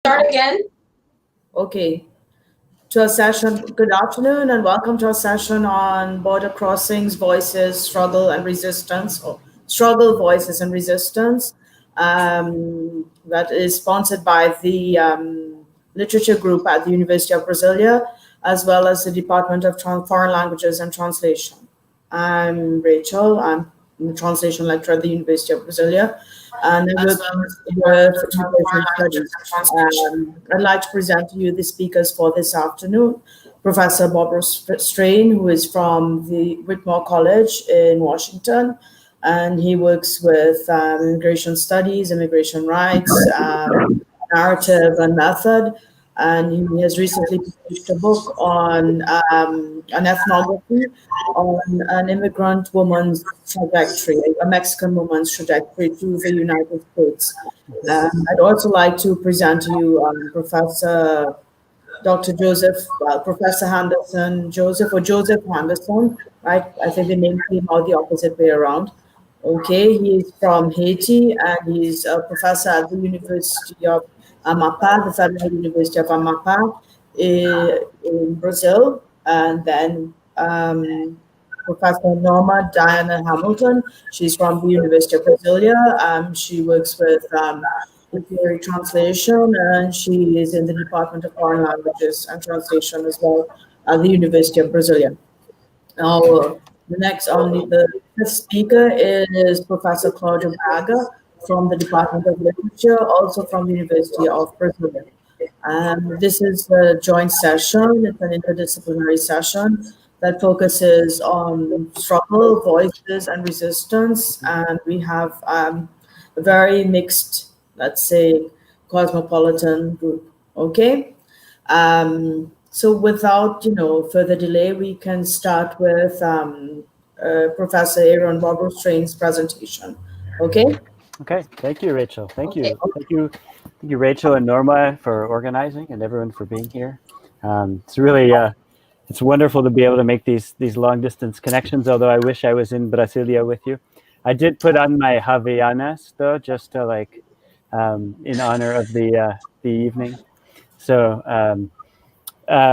Start again. Okay. To a session, good afternoon and welcome to our session on border crossings, voices, struggle and resistance, or struggle, voices and resistance. That is sponsored by the literature group at the University of Brasília, as well as the Department of Foreign Languages and Translation. I'm Rachel, I'm a translation lecturer at the University of Brasília, and I work with translation studies. I'd like to present to you the speakers for this afternoon. Professor Bobrow-Strain, who is from the Whitman College in Washington, and he works with immigration studies, immigration rights, narrative and method. And he has recently published a book on an ethnography on an immigrant woman's trajectory, a Mexican woman's trajectory to the United States. I'd also like to present to you Professor Dr. Joseph, Professor Handerson Joseph, or Joseph Handerson, right? I think the name came out the opposite way around. Okay, he's from Haiti and he's a professor at the University of Amapá, the Federal University of Amapá in Brazil. And then Professor Norma Diana Hamilton, she's from the University of Brasília. She works with literary translation, and she is in the Department of Foreign Languages and Translation as well at the University of Brasília. Now, the next the fifth speaker is Professor Cláudio Braga from the Department of Literature, also from the University of Brasília. This is a joint session. It's an interdisciplinary session that focuses on struggle, voices, and resistance. And we have a very mixed, let's say, cosmopolitan group. Okay. So without further delay, we can start with Professor Aaron Bobrow-Strain's presentation. Okay. Okay. Thank you, Rachel. Thank you. Thank you, Rachel and Norma, for organizing, and everyone for being here. It's really it's wonderful to be able to make these long distance connections. Although I wish I was in Brasilia with you. I did put on my Havaianas though, just to in honor of the evening. So.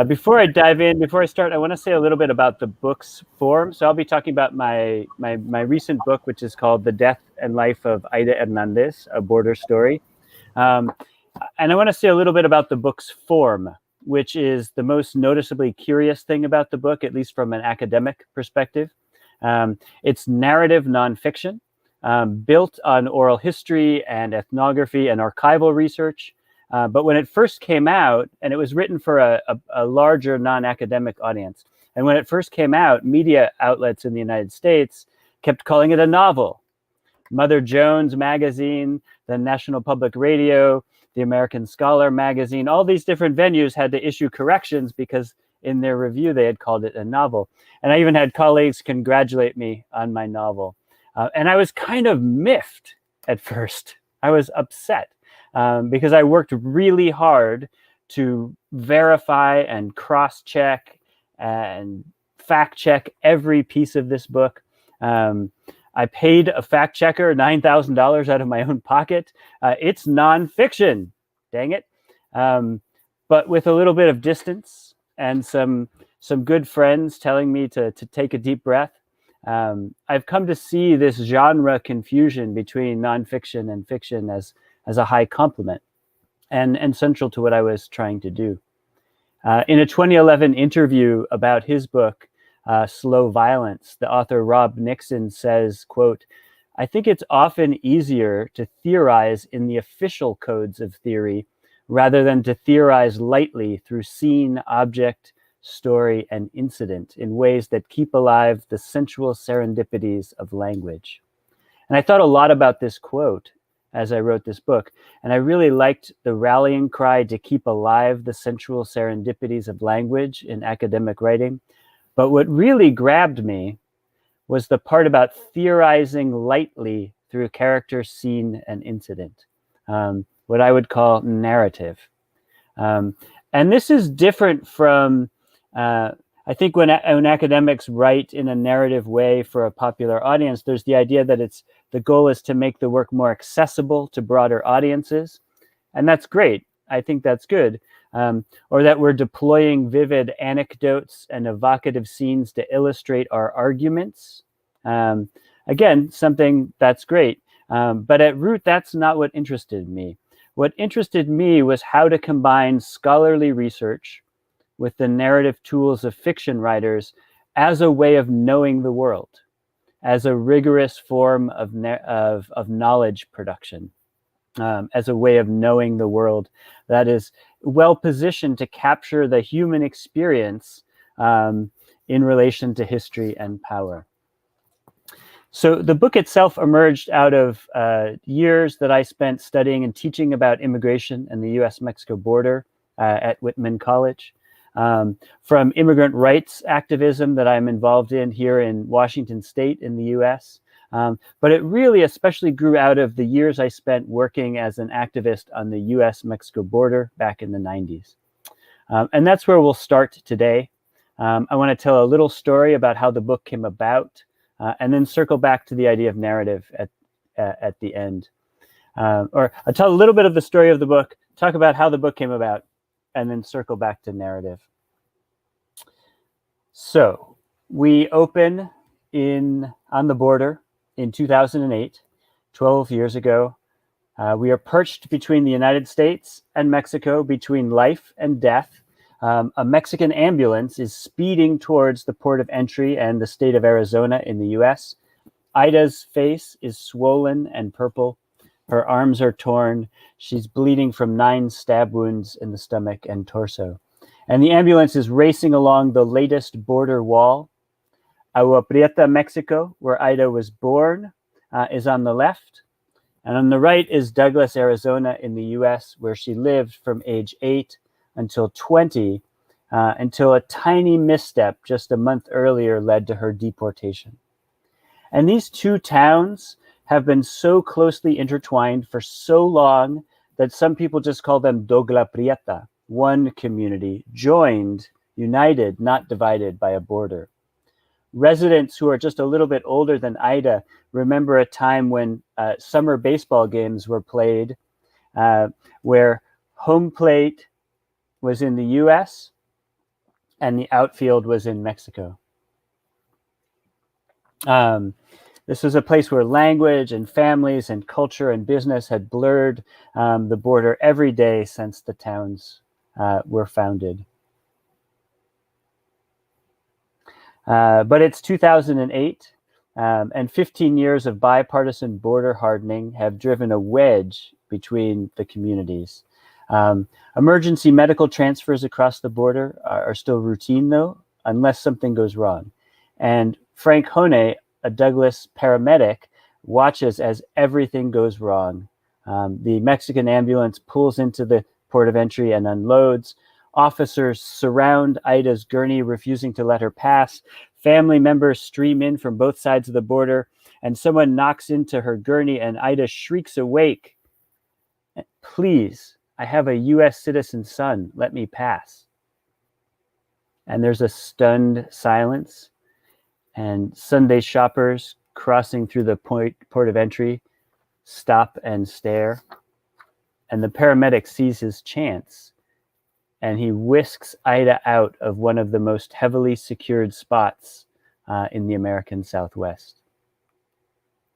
Before I dive in, before I start, I want to say a little bit about the book's form. So I'll be talking about my recent book, which is called The Death and Life of Aida Hernandez, A Border Story. And I want to say a little bit about the book's form, which is the most noticeably curious thing about the book, at least from an academic perspective. It's narrative nonfiction, built on oral history and ethnography and archival research. But when it first came out, and it was written for a larger non-academic audience, and when it first came out, media outlets in the United States kept calling it a novel. Mother Jones magazine, the National Public Radio, the American Scholar magazine, all these different venues had to issue corrections because in their review they had called it a novel. And I even had colleagues congratulate me on my novel. And I was kind of miffed at first. I was upset. Because I worked really hard to verify and cross-check and fact-check every piece of this book. I paid a fact-checker $9,000 out of my own pocket. It's nonfiction, dang it. But with a little bit of distance and some good friends telling me to take a deep breath, I've come to see this genre confusion between nonfiction and fiction as a high compliment and central to what I was trying to do. In a 2011 interview about his book, Slow Violence, the author Rob Nixon says, quote, "I think it's often easier to theorize in the official codes of theory rather than to theorize lightly through scene, object, story, and incident in ways that keep alive the sensual serendipities of language." And I thought a lot about this quote as I wrote this book. And I really liked the rallying cry to keep alive the sensual serendipities of language in academic writing. But what really grabbed me was the part about theorizing lightly through character, scene, and incident, what I would call narrative. And this is different from, I think when academics write in a narrative way for a popular audience, there's the idea that the goal is to make the work more accessible to broader audiences. And that's great. I think that's good. Or that we're deploying vivid anecdotes and evocative scenes to illustrate our arguments. Again, something that's great. But at root, that's not what interested me. What interested me was how to combine scholarly research with the narrative tools of fiction writers as a way of knowing the world, as a rigorous form of knowledge production, as a way of knowing the world that is well positioned to capture the human experience in relation to history and power. So the book itself emerged out of years that I spent studying and teaching about immigration and the US-Mexico border at Whitman College, from immigrant rights activism that I'm involved in here in Washington State in the US. But it really especially grew out of the years I spent working as an activist on the US-Mexico border back in the 90s. And that's where we'll start today. I want to tell a little story about how the book came about, and then circle back to the idea of narrative at the end. Or I'll tell a little bit of the story of the book, talk about how the book came about, and then circle back to narrative. So we open on the border in 2008, 12 years ago. We are perched between the United States and Mexico, between life and death. A Mexican ambulance is speeding towards the port of entry and the state of Arizona in the US. Ida's face is swollen and purple. Her arms are torn. She's bleeding from 9 stab wounds in the stomach and torso. And the ambulance is racing along the latest border wall. Agua Prieta, Mexico, where Ida was born, is on the left. And on the right is Douglas, Arizona in the US, where she lived from age 8 until 20, until a tiny misstep just a month earlier led to her deportation. And these two towns have been so closely intertwined for so long that some people just call them Dogla Prieta, one community, joined, united, not divided by a border. Residents who are just a little bit older than Ida remember a time when summer baseball games were played, where home plate was in the US and the outfield was in Mexico. This was a place where language and families and culture and business had blurred the border every day since the towns were founded. But it's 2008, and 15 years of bipartisan border hardening have driven a wedge between the communities. Emergency medical transfers across the border are still routine, though, unless something goes wrong. And Frank Hone, a Douglas paramedic, watches as everything goes wrong. The Mexican ambulance pulls into the port of entry and unloads. Officers surround Ida's gurney, refusing to let her pass. Family members stream in from both sides of the border, and someone knocks into her gurney, and Ida shrieks awake. "Please, I have a US citizen son. Let me pass." And there's a stunned silence, and Sunday shoppers crossing through the port of entry stop and stare. And the paramedic sees his chance, and he whisks Ida out of one of the most heavily secured spots in the American Southwest.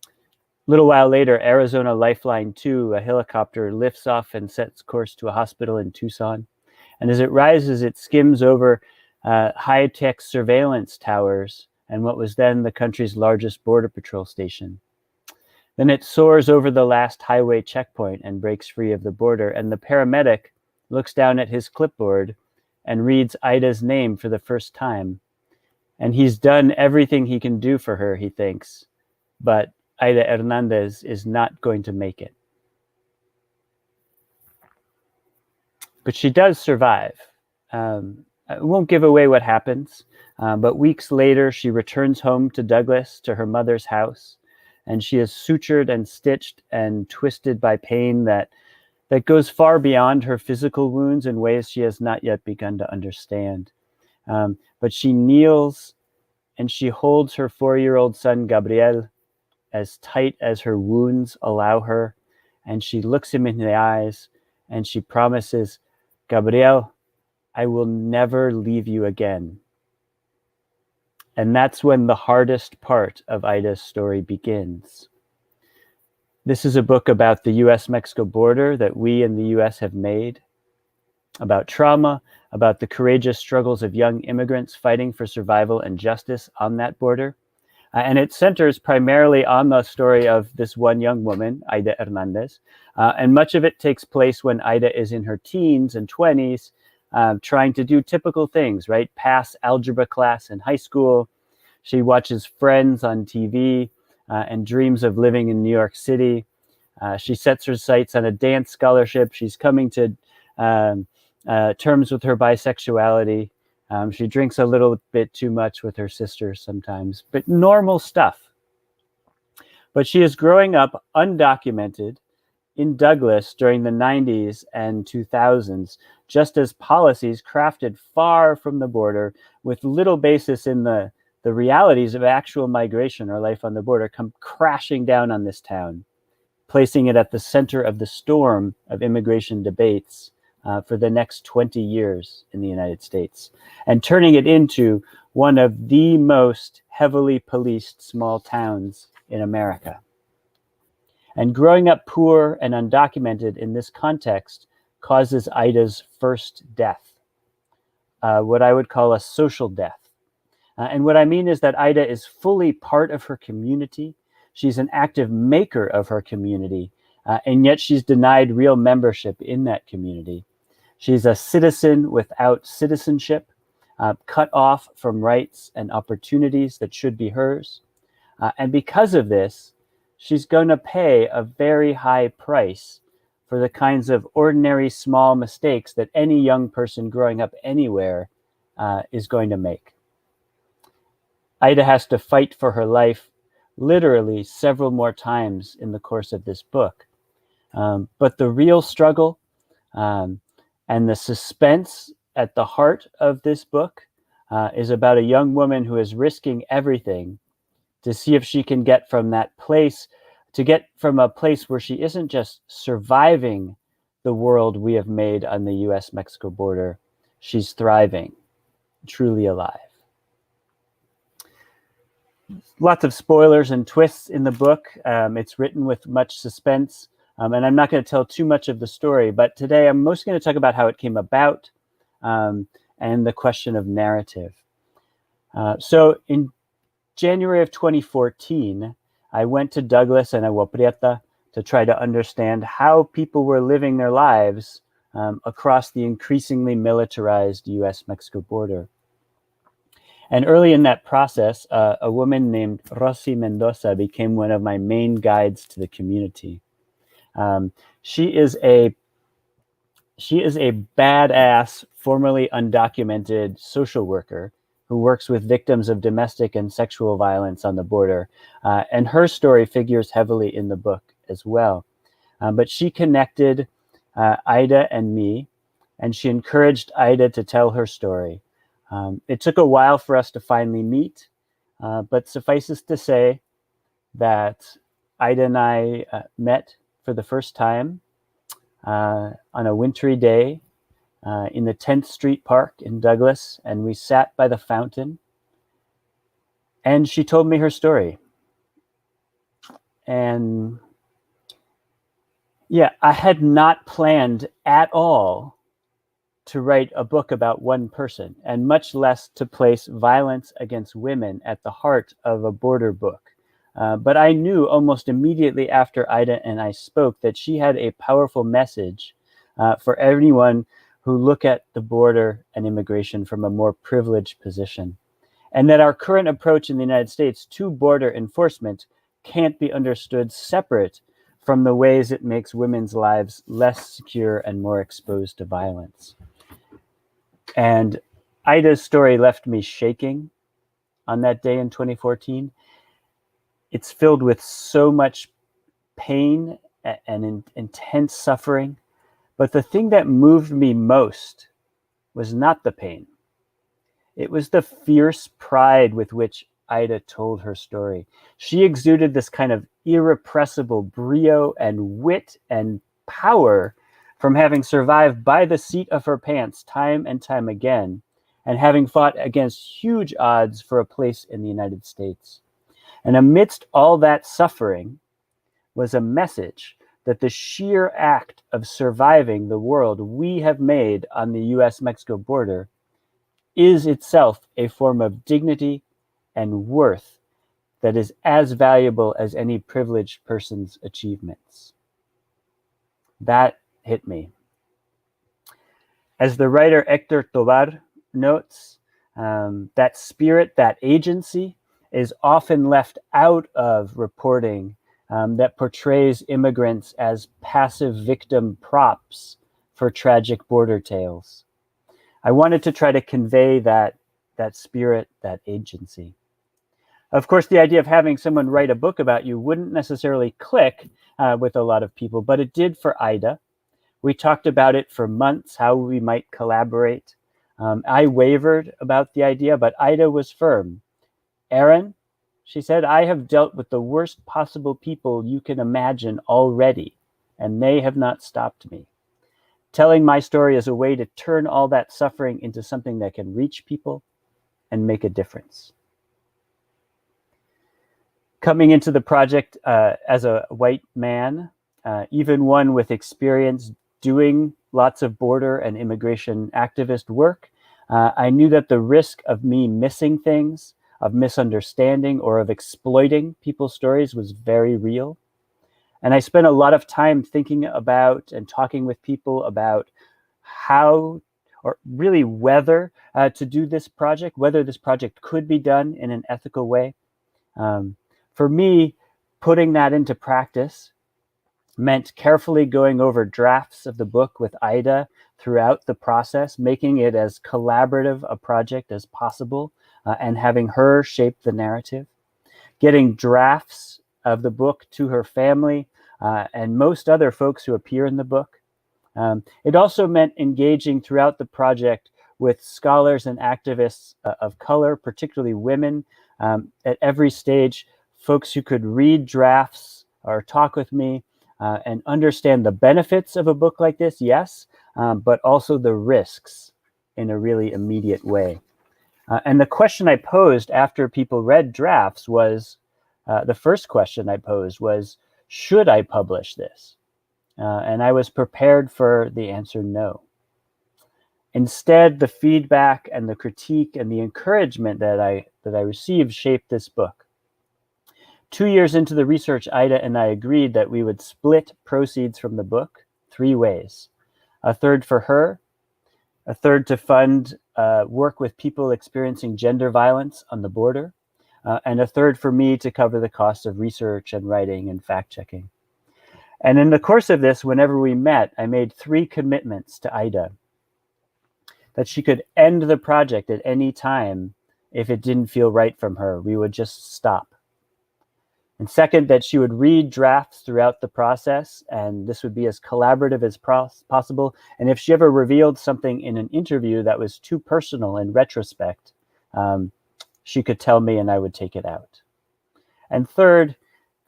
A little while later, Arizona Lifeline 2, a helicopter, lifts off and sets course to a hospital in Tucson. And as it rises, it skims over high-tech surveillance towers and what was then the country's largest border patrol station. Then it soars over the last highway checkpoint and breaks free of the border, and the paramedic looks down at his clipboard and reads Ida's name for the first time. And he's done everything he can do for her, he thinks, but Ida Hernandez is not going to make it. But she does survive. I won't give away what happens, but weeks later, she returns home to Douglas, to her mother's house, and she is sutured and stitched and twisted by pain that goes far beyond her physical wounds in ways she has not yet begun to understand. But she kneels and she holds her 4-year-old son, Gabriel, as tight as her wounds allow her, and she looks him in the eyes and she promises, Gabriel, I will never leave you again. And that's when the hardest part of Ida's story begins. This is a book about the US-Mexico border that we in the US have made, about trauma, about the courageous struggles of young immigrants fighting for survival and justice on that border. And it centers primarily on the story of this one young woman, Ida Hernandez. And much of it takes place when Ida is in her teens and 20s, trying to do typical things, right? Pass algebra class in high school. She watches Friends on TV and dreams of living in New York City. She sets her sights on a dance scholarship. She's coming to terms with her bisexuality. She drinks a little bit too much with her sisters sometimes, but normal stuff. But she is growing up undocumented in Douglas during the 90s and 2000s, just as policies crafted far from the border with little basis in the realities of actual migration or life on the border come crashing down on this town, placing it at the center of the storm of immigration debates for the next 20 years in the United States, and turning it into one of the most heavily policed small towns in America. And growing up poor and undocumented in this context causes Ida's first death, what I would call a social death. And what I mean is that Ida is fully part of her community. She's an active maker of her community, and yet she's denied real membership in that community. She's a citizen without citizenship, cut off from rights and opportunities that should be hers. And because of this, she's going to pay a very high price for the kinds of ordinary small mistakes that any young person growing up anywhere is going to make. Ida has to fight for her life literally several more times in the course of this book. But the real struggle and the suspense at the heart of this book is about a young woman who is risking everything to see if she can get from that place, to get from a place where she isn't just surviving the world we have made on the US-Mexico border, she's thriving, truly alive. Lots of spoilers and twists in the book. It's written with much suspense, and I'm not going to tell too much of the story, but today I'm mostly going to talk about how it came about and the question of narrative. So in January of 2014, I went to Douglas and Agua Prieta to try to understand how people were living their lives across the increasingly militarized US-Mexico border. And early in that process, a woman named Rosy Mendoza became one of my main guides to the community. She is a badass, formerly undocumented social worker who works with victims of domestic and sexual violence on the border. And her story figures heavily in the book as well. But she connected Ida and me, and she encouraged Ida to tell her story. It took a while for us to finally meet, but suffices to say that Ida and I met for the first time on a wintry day in the 10th Street Park in Douglas, and we sat by the fountain, and she told me her story. And yeah, I had not planned at all to write a book about one person, and much less to place violence against women at the heart of a border book. But I knew almost immediately after Ida and I spoke that she had a powerful message for anyone who look at the border and immigration from a more privileged position, and that our current approach in the United States to border enforcement can't be understood separate from the ways it makes women's lives less secure and more exposed to violence. And Ida's story left me shaking on that day in 2014. It's filled with so much pain and intense suffering. But the thing that moved me most was not the pain. It was the fierce pride with which Ida told her story. She exuded this kind of irrepressible brio and wit and power from having survived by the seat of her pants time and time again, and having fought against huge odds for a place in the United States. And amidst all that suffering was a message that the sheer act of surviving the world we have made on the US-Mexico border is itself a form of dignity and worth that is as valuable as any privileged person's achievements. That hit me. As the writer Héctor Tovar notes, that spirit, that agency, is often left out of reporting that portrays immigrants as passive victim props for tragic border tales. I wanted to try to convey that spirit, that agency. Of course, the idea of having someone write a book about you wouldn't necessarily click with a lot of people, but it did for Ida. We talked about it for months, how we might collaborate. I wavered about the idea, but Ida was firm. Aaron, she said, I have dealt with the worst possible people you can imagine already, and they have not stopped me. Telling my story is a way to turn all that suffering into something that can reach people and make a difference. Coming into the project as a white man, even one with experience doing lots of border and immigration activist work, I knew that the risk of me missing things, of misunderstanding, or of exploiting people's stories was very real. And I spent a lot of time thinking about and talking with people about how, or really whether to do this project, whether this project could be done in an ethical way. For me, putting that into practice meant carefully going over drafts of the book with Ida throughout the process, making it as collaborative a project as possible, and having her shape the narrative, getting drafts of the book to her family and most other folks who appear in the book. It also meant engaging throughout the project with scholars and activists of color, particularly women, at every stage, folks who could read drafts or talk with me and understand the benefits of a book like this, yes, but also the risks in a really immediate way. And the question I posed after people read drafts was, the first question I posed was, should I publish this? And I was prepared for the answer no. Instead, the feedback and the critique and the encouragement that I received shaped this book. 2 years into the research, Ida and I agreed that we would split proceeds from the book 3 ways. A third for her, a third to fund work with people experiencing gender violence on the border, and a third for me to cover the cost of research and writing and fact-checking. And in the course of this, whenever we met, I made 3 commitments to Ida: that she could end the project at any time if it didn't feel right from her. We would just stop. And second, that she would read drafts throughout the process, and this would be as collaborative as possible. And if she ever revealed something in an interview that was too personal in retrospect, she could tell me and I would take it out. And third,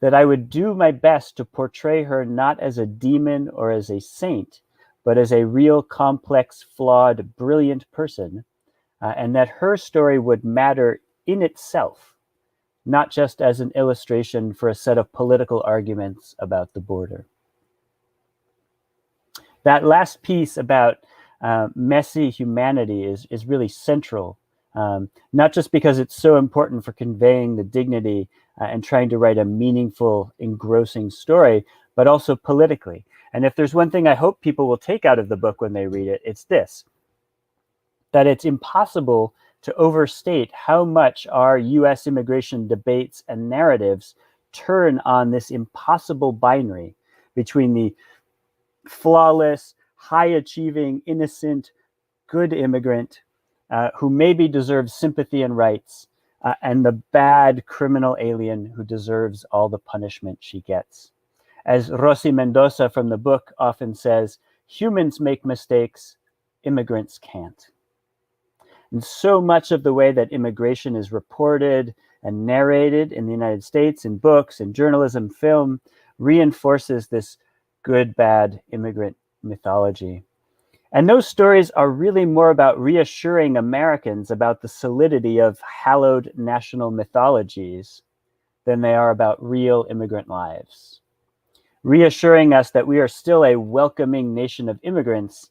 that I would do my best to portray her not as a demon or as a saint, but as a real, complex, flawed, brilliant person, and that her story would matter in itself, not just as an illustration for a set of political arguments about the border. That last piece about messy humanity is really central, not just because it's so important for conveying the dignity and trying to write a meaningful, engrossing story, but also politically. And if there's one thing I hope people will take out of the book when they read it, it's this: that it's impossible to overstate how much our US immigration debates and narratives turn on this impossible binary between the flawless, high-achieving, innocent, good immigrant who maybe deserves sympathy and rights, and the bad criminal alien who deserves all the punishment she gets. As Rosy Mendoza from the book often says, humans make mistakes, immigrants can't. And so much of the way that immigration is reported and narrated in the United States, in books, in journalism, film, reinforces this good, bad immigrant mythology. And those stories are really more about reassuring Americans about the solidity of hallowed national mythologies than they are about real immigrant lives. Reassuring us that we are still a welcoming nation of immigrants,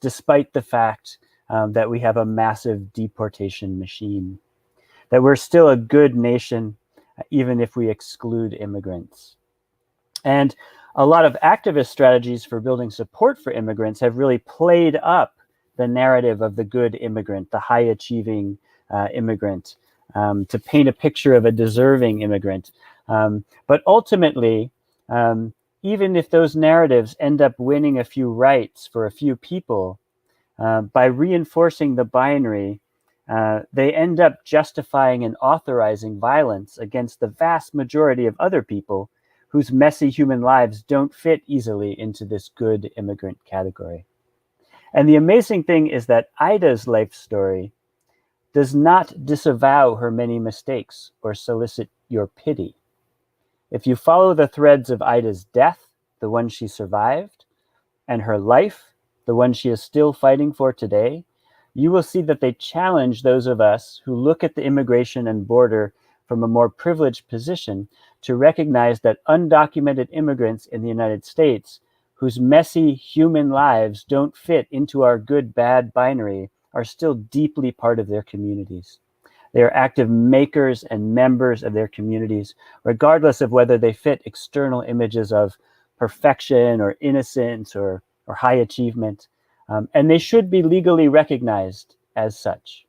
despite the fact that we have a massive deportation machine. That we're still a good nation, even if we exclude immigrants. And a lot of activist strategies for building support for immigrants have really played up the narrative of the good immigrant, the high-achieving immigrant, to paint a picture of a deserving immigrant. But ultimately, even if those narratives end up winning a few rights for a few people, by reinforcing the binary, they end up justifying and authorizing violence against the vast majority of other people whose messy human lives don't fit easily into this good immigrant category. And the amazing thing is that Ida's life story does not disavow her many mistakes or solicit your pity. If you follow the threads of Ida's death, the one she survived, and her life, the one she is still fighting for today, you will see that they challenge those of us who look at the immigration and border from a more privileged position to recognize that undocumented immigrants in the United States whose messy human lives don't fit into our good-bad binary are still deeply part of their communities. They are active makers and members of their communities, regardless of whether they fit external images of perfection or innocence or high achievement. And they should be legally recognized as such.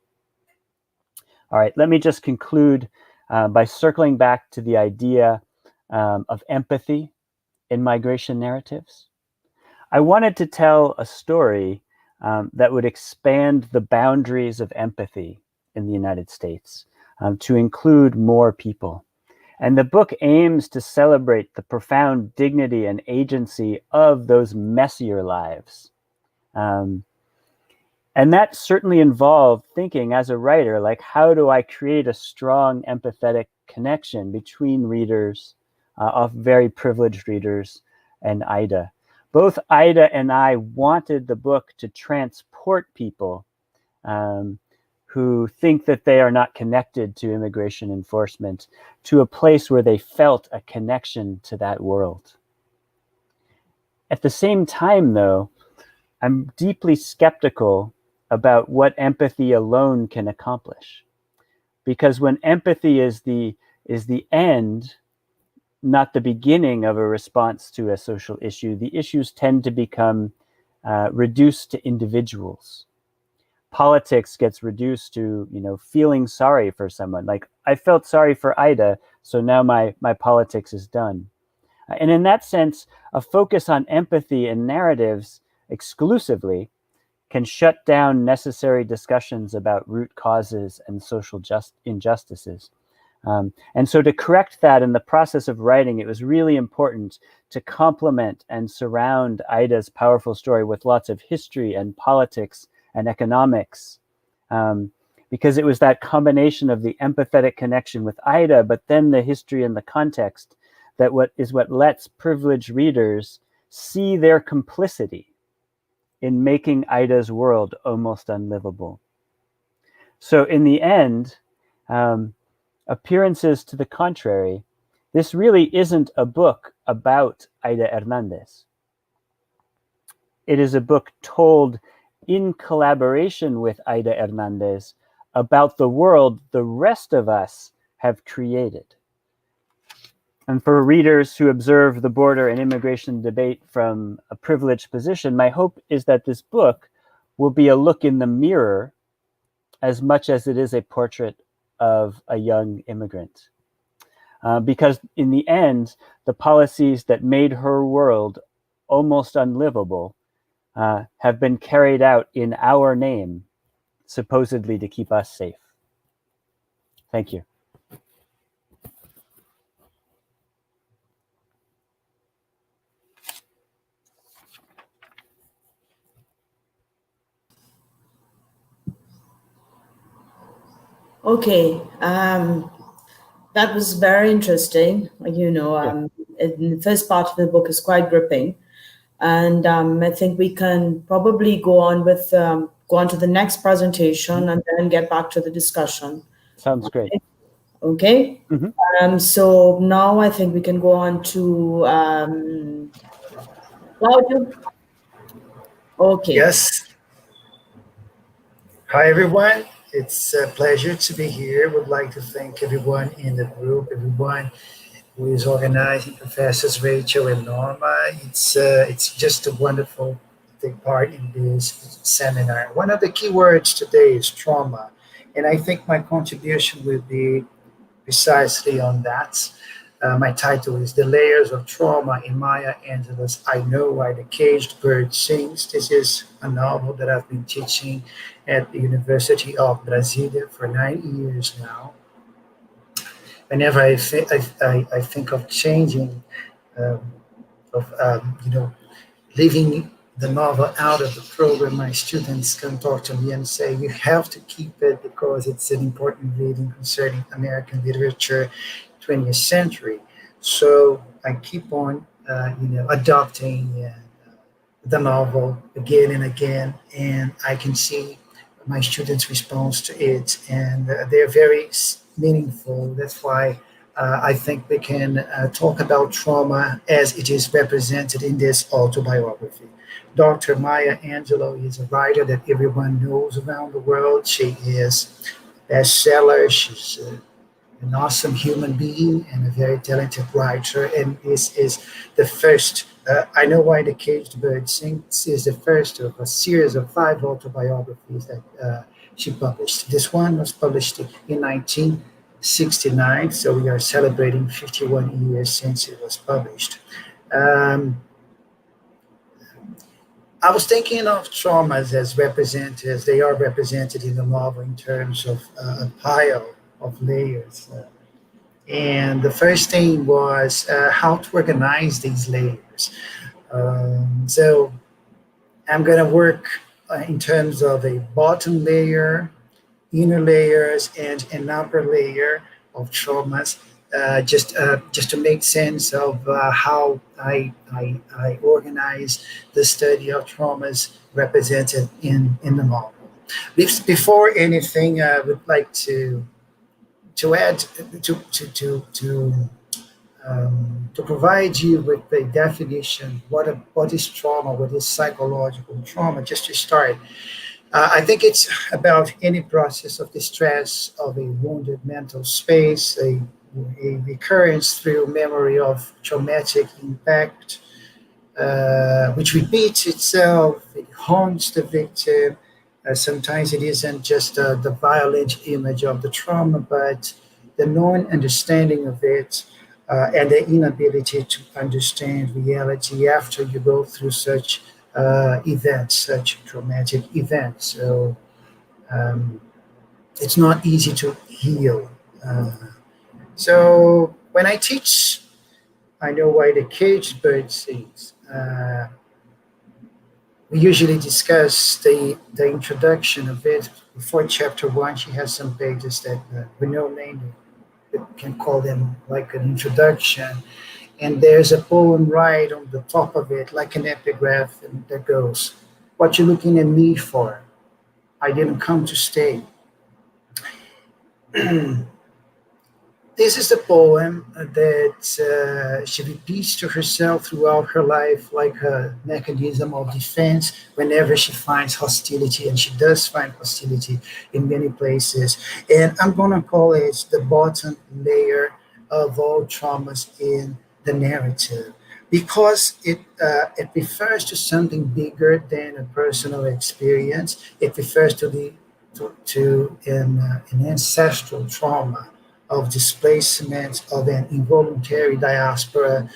All right, let me just conclude by circling back to the idea of empathy in migration narratives. I wanted to tell a story that would expand the boundaries of empathy in the United States to include more people. And the book aims to celebrate the profound dignity and agency of those messier lives. And that certainly involved thinking as a writer, like, how do I create a strong empathetic connection between readers, of very privileged readers, and Ida? Both Ida and I wanted the book to transport people who think that they are not connected to immigration enforcement to a place where they felt a connection to that world. At the same time, though, I'm deeply skeptical about what empathy alone can accomplish. Because when empathy is the end, not the beginning of a response to a social issue, the issues tend to become reduced to individuals. Politics gets reduced to, feeling sorry for someone. Like, I felt sorry for Ida, so now my politics is done. And in that sense, a focus on empathy in narratives exclusively can shut down necessary discussions about root causes and social injustices. And so to correct that in the process of writing, it was really important to complement and surround Ida's powerful story with lots of history and politics and economics, because it was that combination of the empathetic connection with Ida, but then the history and the context that what lets privileged readers see their complicity in making Ida's world almost unlivable. So in the end, appearances to the contrary, this really isn't a book about Ida Hernandez. It is a book told in collaboration with Ida Hernandez about the world the rest of us have created. And for readers who observe the border and immigration debate from a privileged position, my hope is that this book will be a look in the mirror as much as it is a portrait of a young immigrant. Because in the end, the policies that made her world almost unlivable have been carried out in our name, supposedly to keep us safe. Thank you. Okay, that was very interesting. In the first part of the book is quite gripping. And I think we can probably go on to the next presentation and then get back to the discussion. Sounds great. Okay. So now I think we can go on to Cláudio. Okay. Yes. Hi, everyone. It's a pleasure to be here. Would like to thank everyone in the group, everyone who is organizing, Professors Rachael and Norma. It's just a wonderful to take part in this seminar. One of the key words today is trauma, and I think my contribution will be precisely on that. My title is The Layers of Trauma in Maya Angelou's I Know Why the Caged Bird Sings. This is a novel that I've been teaching at the University of Brasília for 9 years now. Whenever I think of changing, leaving the novel out of the program, my students can talk to me and say, you have to keep it because it's an important reading concerning American literature, 20th century. So I keep on, adopting the novel again and again, and I can see my students' response to it, and they're very meaningful. That's why I think we can talk about trauma as it is represented in this autobiography. Dr. Maya Angelou is a writer that everyone knows around the world. She is a bestseller. She's an awesome human being and a very talented writer. And this is the first, I Know Why the Caged Bird Sings is the first of a series of 5 autobiographies that she published. This one was published in 1969, so we are celebrating 51 years since it was published. I was thinking of traumas as represented, as they are represented in the novel in terms of a pile of layers. And the first thing was how to organize these layers. So I'm going to work in terms of a bottom layer, inner layers, and an upper layer of traumas, just to make sense of how I organize the study of traumas represented in the novel. Before anything, I would like to add to provide you with the definition what is trauma, what is psychological trauma. Just to start, I think it's about any process of distress of a wounded mental space, a recurrence through memory of traumatic impact, which repeats itself. It haunts the victim. Sometimes it isn't just the violent image of the trauma, but the non-understanding of it and the inability to understand reality after you go through such events, such traumatic events. So it's not easy to heal. So when I teach, I Know Why the Caged Bird Sings. We usually discuss the introduction of it. Before chapter 1, she has some pages that we know namely, we can call them like an introduction. And there's a poem right on the top of it, like an epigraph, and that goes, "What you looking at me for? I didn't come to stay." This is the poem that she repeats to herself throughout her life, like a mechanism of defense whenever she finds hostility, and she does find hostility in many places. And I'm going to call it the bottom layer of all traumas in the narrative, because it refers to something bigger than a personal experience. It refers to an ancestral trauma of displacement, of an involuntary diaspora,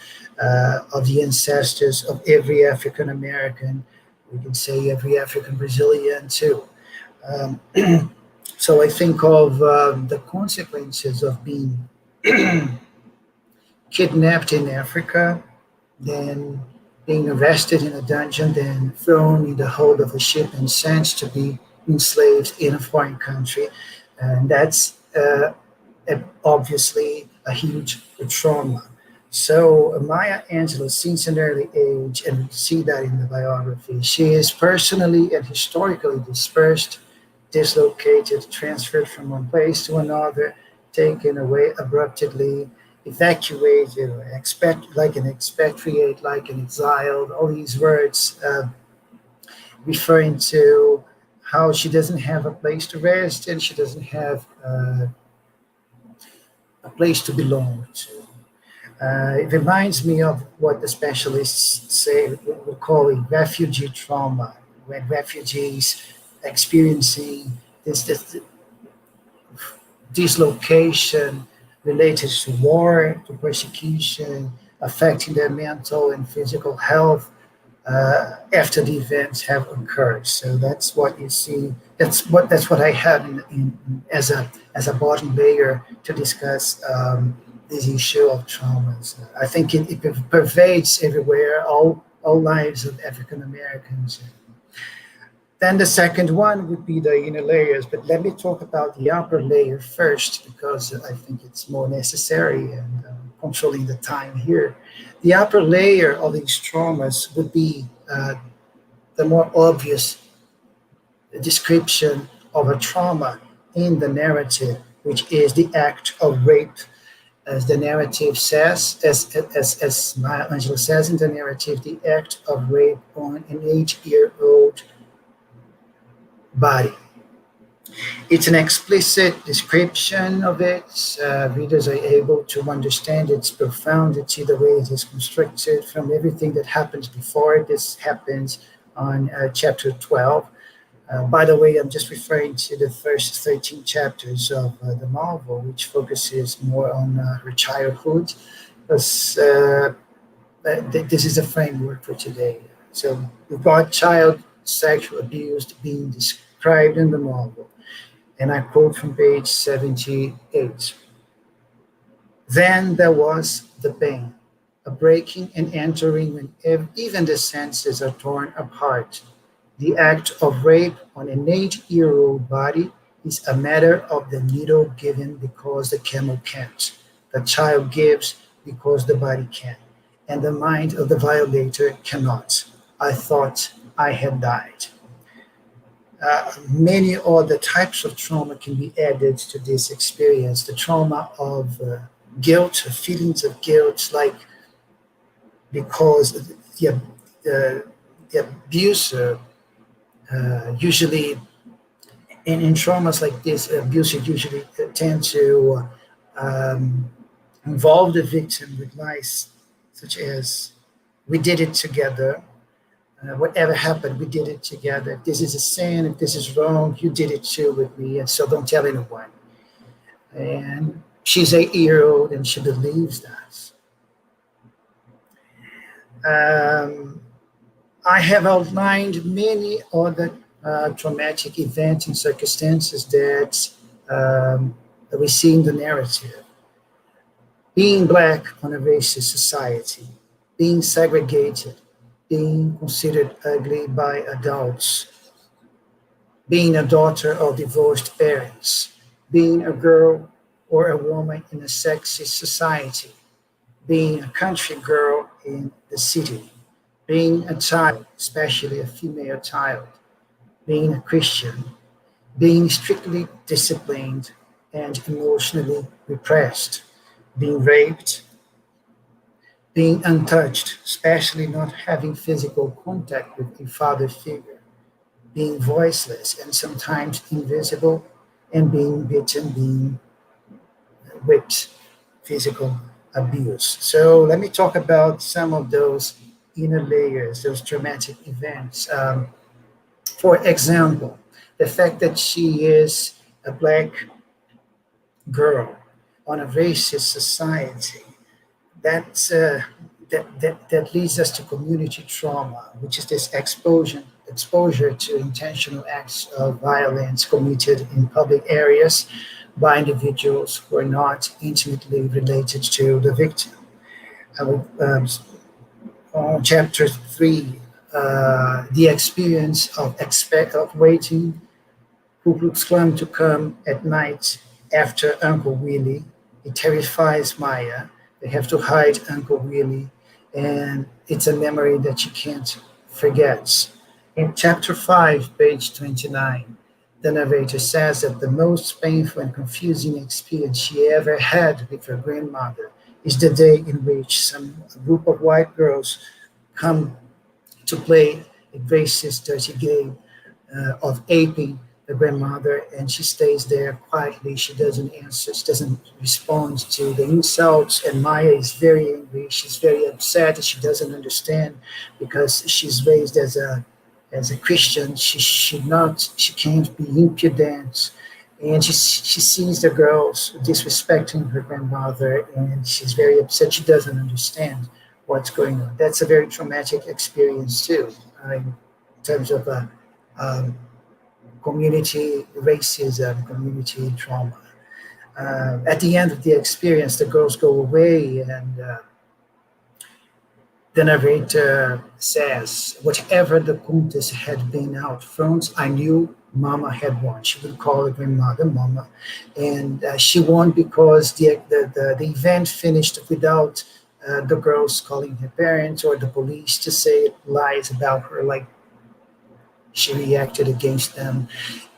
of the ancestors of every African American, we can say every African Brazilian too. So I think of the consequences of being kidnapped in Africa, then being arrested in a dungeon, then thrown in the hold of a ship and sent to be enslaved in a foreign country. And that's obviously a huge trauma. So Maya Angelou, since an early age, and we see that in the biography, she is personally and historically dispersed, dislocated, transferred from one place to another, taken away abruptly, evacuated, or like an expatriate, like an exiled, all these words referring to how she doesn't have a place to rest and she doesn't have a place to belong to. It reminds me of what the specialists say, what we're calling refugee trauma, when refugees experiencing this dislocation related to war, to persecution, affecting their mental and physical health after the events have occurred. So that's what you see. That's what I had as a bottom layer to discuss this issue of traumas. I think it pervades everywhere, all lives of African Americans. Then the second one would be the inner layers, but let me talk about the upper layer first, because I think it's more necessary and controlling the time here. The upper layer of these traumas would be the more obvious description of a trauma in the narrative, which is the act of rape. As the narrative says, as Maya Angelou says in the narrative, the act of rape on an 8-year-old body. It's an explicit description of it. Readers are able to understand its profundity, the way it is constructed from everything that happens before it. This happens on chapter 12. By the way, I'm just referring to the first 13 chapters of the novel, which focuses more on her childhood, because this is a framework for today. So we've got child sexual abuse being described in the novel, and I quote from page 78. Then there was the pain, a breaking and entering when even the senses are torn apart. The act of rape on an 8-year-old body is a matter of the needle given because the camel can't. The child gives because the body can, and the mind of the violator cannot. I thought I had died. Many other types of trauma can be added to this experience. The trauma of guilt, feelings of guilt, like because the abuser usually, in traumas like this, abusers usually tend to involve the victim with lies such as, we did it together, whatever happened, we did it together. If this is a sin, if this is wrong, you did it too with me, and so don't tell anyone. And she's 8-year-old and she believes that. I have outlined many other traumatic events and circumstances that we see in the narrative. Being Black on a racist society, being segregated, being considered ugly by adults, being a daughter of divorced parents, being a girl or a woman in a sexist society, being a country girl in the city, being a child, especially a female child, being a Christian, being strictly disciplined and emotionally repressed, being raped, being untouched, especially not having physical contact with a father figure, being voiceless and sometimes invisible, and being beaten, being whipped, physical abuse. So let me talk about some of those inner layers, those traumatic events. For example, the fact that she is a Black girl on a racist society, that leads us to community trauma, which is this exposure to intentional acts of violence committed in public areas by individuals who are not intimately related to the victim. On chapter 3, the experience of waiting Ku Klux Klan to come at night after Uncle Willie. It terrifies Maya. They have to hide Uncle Willie, and it's a memory that she can't forget. In chapter 5, page 29, the narrator says that the most painful and confusing experience she ever had with her grandmother is the day in which a group of white girls come to play a racist, dirty game of aping the grandmother, and she stays there quietly. She doesn't answer, she doesn't respond to the insults, and Maya is very angry. She's very upset. She doesn't understand because she's raised as a Christian. She can't be impudent, and she sees the girls disrespecting her grandmother, and she's very upset. She doesn't understand what's going on. That's a very traumatic experience too, in terms of community racism, community trauma. At the end of the experience, the girls go away, and the narrator says, whatever the contest had been out front, I knew Mama had won. She would call her grandmother Mama. And she won because the event finished without the girls calling her parents or the police to say lies about her, like she reacted against them,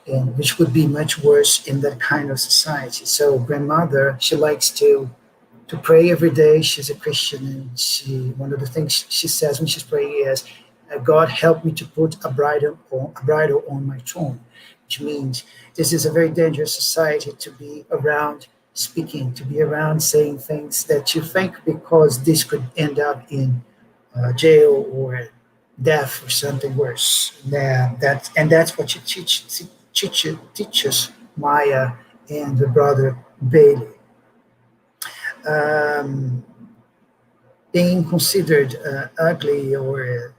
and which would be much worse in that kind of society. So grandmother, she likes to pray every day. She's a Christian, and one of the things she says when she's praying is, God help me to put a bridle on my throne, which means this is a very dangerous society to be around speaking, to be around saying things that you think, because this could end up in jail or death or something worse. That's what she teaches Maya and her brother Bailey. Being considered ugly or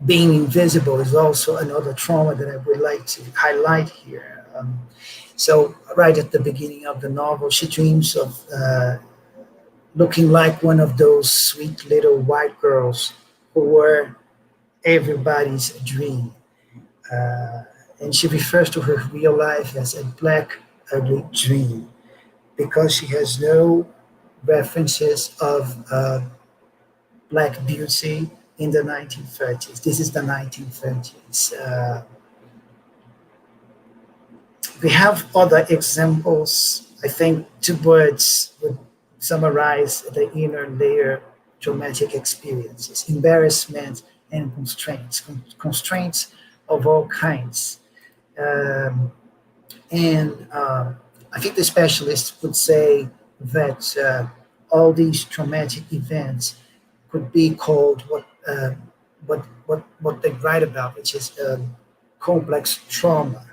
being invisible is also another trauma that I would like to highlight here. So right at the beginning of the novel, she dreams of looking like one of those sweet little white girls who were everybody's dream. And she refers to her real life as a black, ugly dream, because she has no references of black beauty in the 1930s. This is the 1930s. We have other examples. I think two words would summarize the inner layer traumatic experiences: embarrassment and constraints. Constraints of all kinds. I think the specialist would say that all these traumatic events could be called what they write about, which is complex trauma.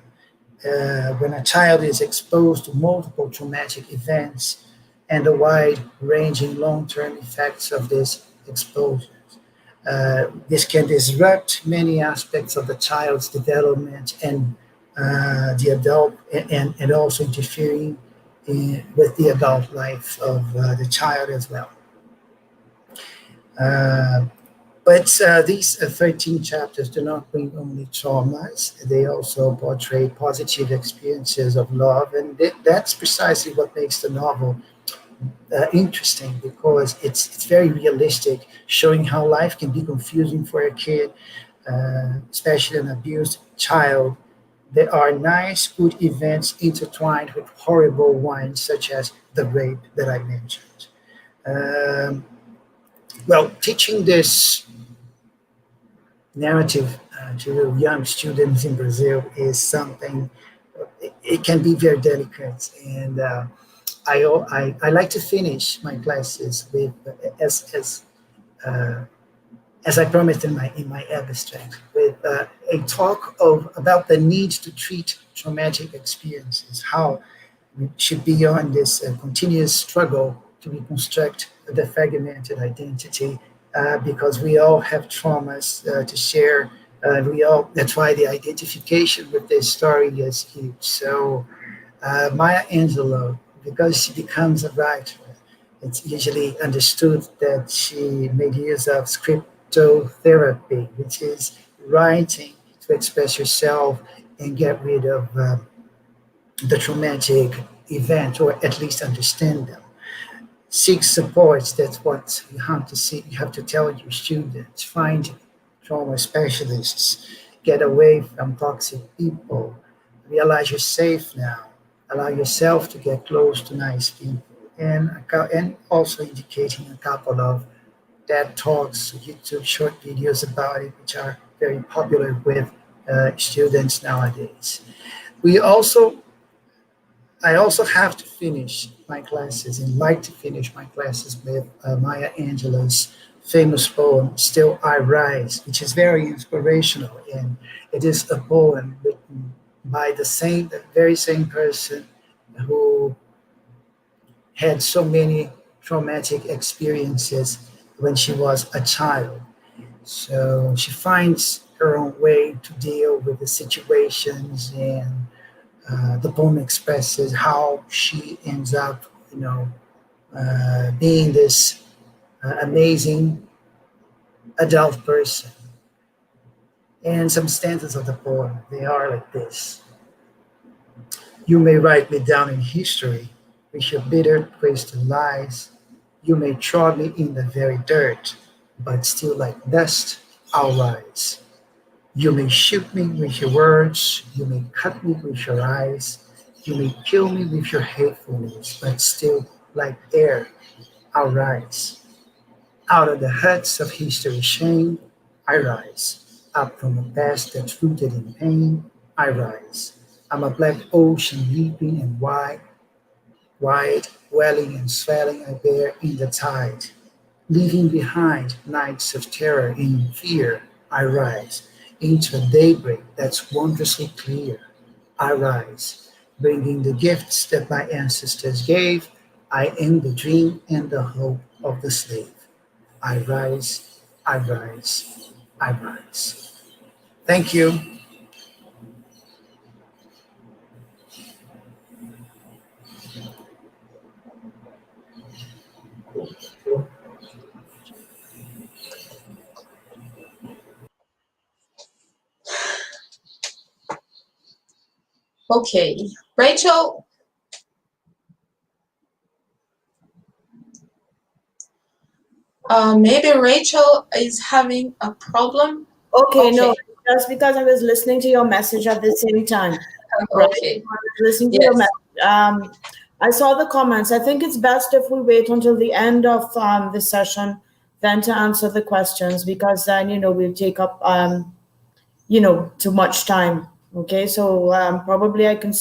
When a child is exposed to multiple traumatic events and the wide-ranging long-term effects of these exposures, this can disrupt many aspects of the child's development and the adult, and also interfering with the adult life of the child as well. But these 13 chapters do not bring only traumas, they also portray positive experiences of love, and that's precisely what makes the novel interesting, because it's very realistic, showing how life can be confusing for a kid, especially an abused child. There are nice, good events intertwined with horrible ones, such as the rape that I mentioned. Well, teaching this narrative to young students in Brazil is something, it can be very delicate. And I like to finish my classes with, as I promised in my abstract, with a talk about the need to treat traumatic experiences, how we should be on this continuous struggle to reconstruct the fragmented identity, because we all have traumas to share. That's why the identification with this story is huge. So Maya Angelou, because she becomes a writer, it's usually understood that she made use of scriptotherapy, which is writing to express yourself and get rid of the traumatic event, or at least understand them. Seek supports, that's what you have to see. You have to tell your students, find trauma specialists, get away from toxic people, realize you're safe now, allow yourself to get close to nice people, and also indicating a couple of TED Talks, YouTube short videos about it, which are very popular with students nowadays. I also have to finish my classes and like to finish my classes with Maya Angelou's famous poem, Still I Rise, which is very inspirational. And it is a poem written by the very same person who had so many traumatic experiences when she was a child. So she finds her own way to deal with the situations, and the poem expresses how she ends up, being this amazing adult person. And some stanzas of the poem, they are like this. You may write me down in history with your bitter, twisted lies. You may trod me in the very dirt, but still like dust I'll rise. You may shoot me with your words, you may cut me with your eyes, you may kill me with your hatefulness, but still like air I'll rise. Out of the huts of history's shame, I rise. Up from a past that's rooted in pain, I rise. I'm a black ocean leaping and wide, welling and swelling I bear in the tide. Leaving behind nights of terror in fear, I rise. Into a daybreak that's wondrously clear, I rise. Bringing the gifts that my ancestors gave, I am the dream and the hope of the slave. I rise, I rise, I rise. Thank you. Okay, Rachel. Maybe Rachel is having a problem. Okay, no, that's because I was listening to your message at the same time. Right? Okay. I was listening to your message. I saw the comments. I think it's best if we wait until the end of the session then to answer the questions, because then, we'll take up, too much time. Okay, so probably I can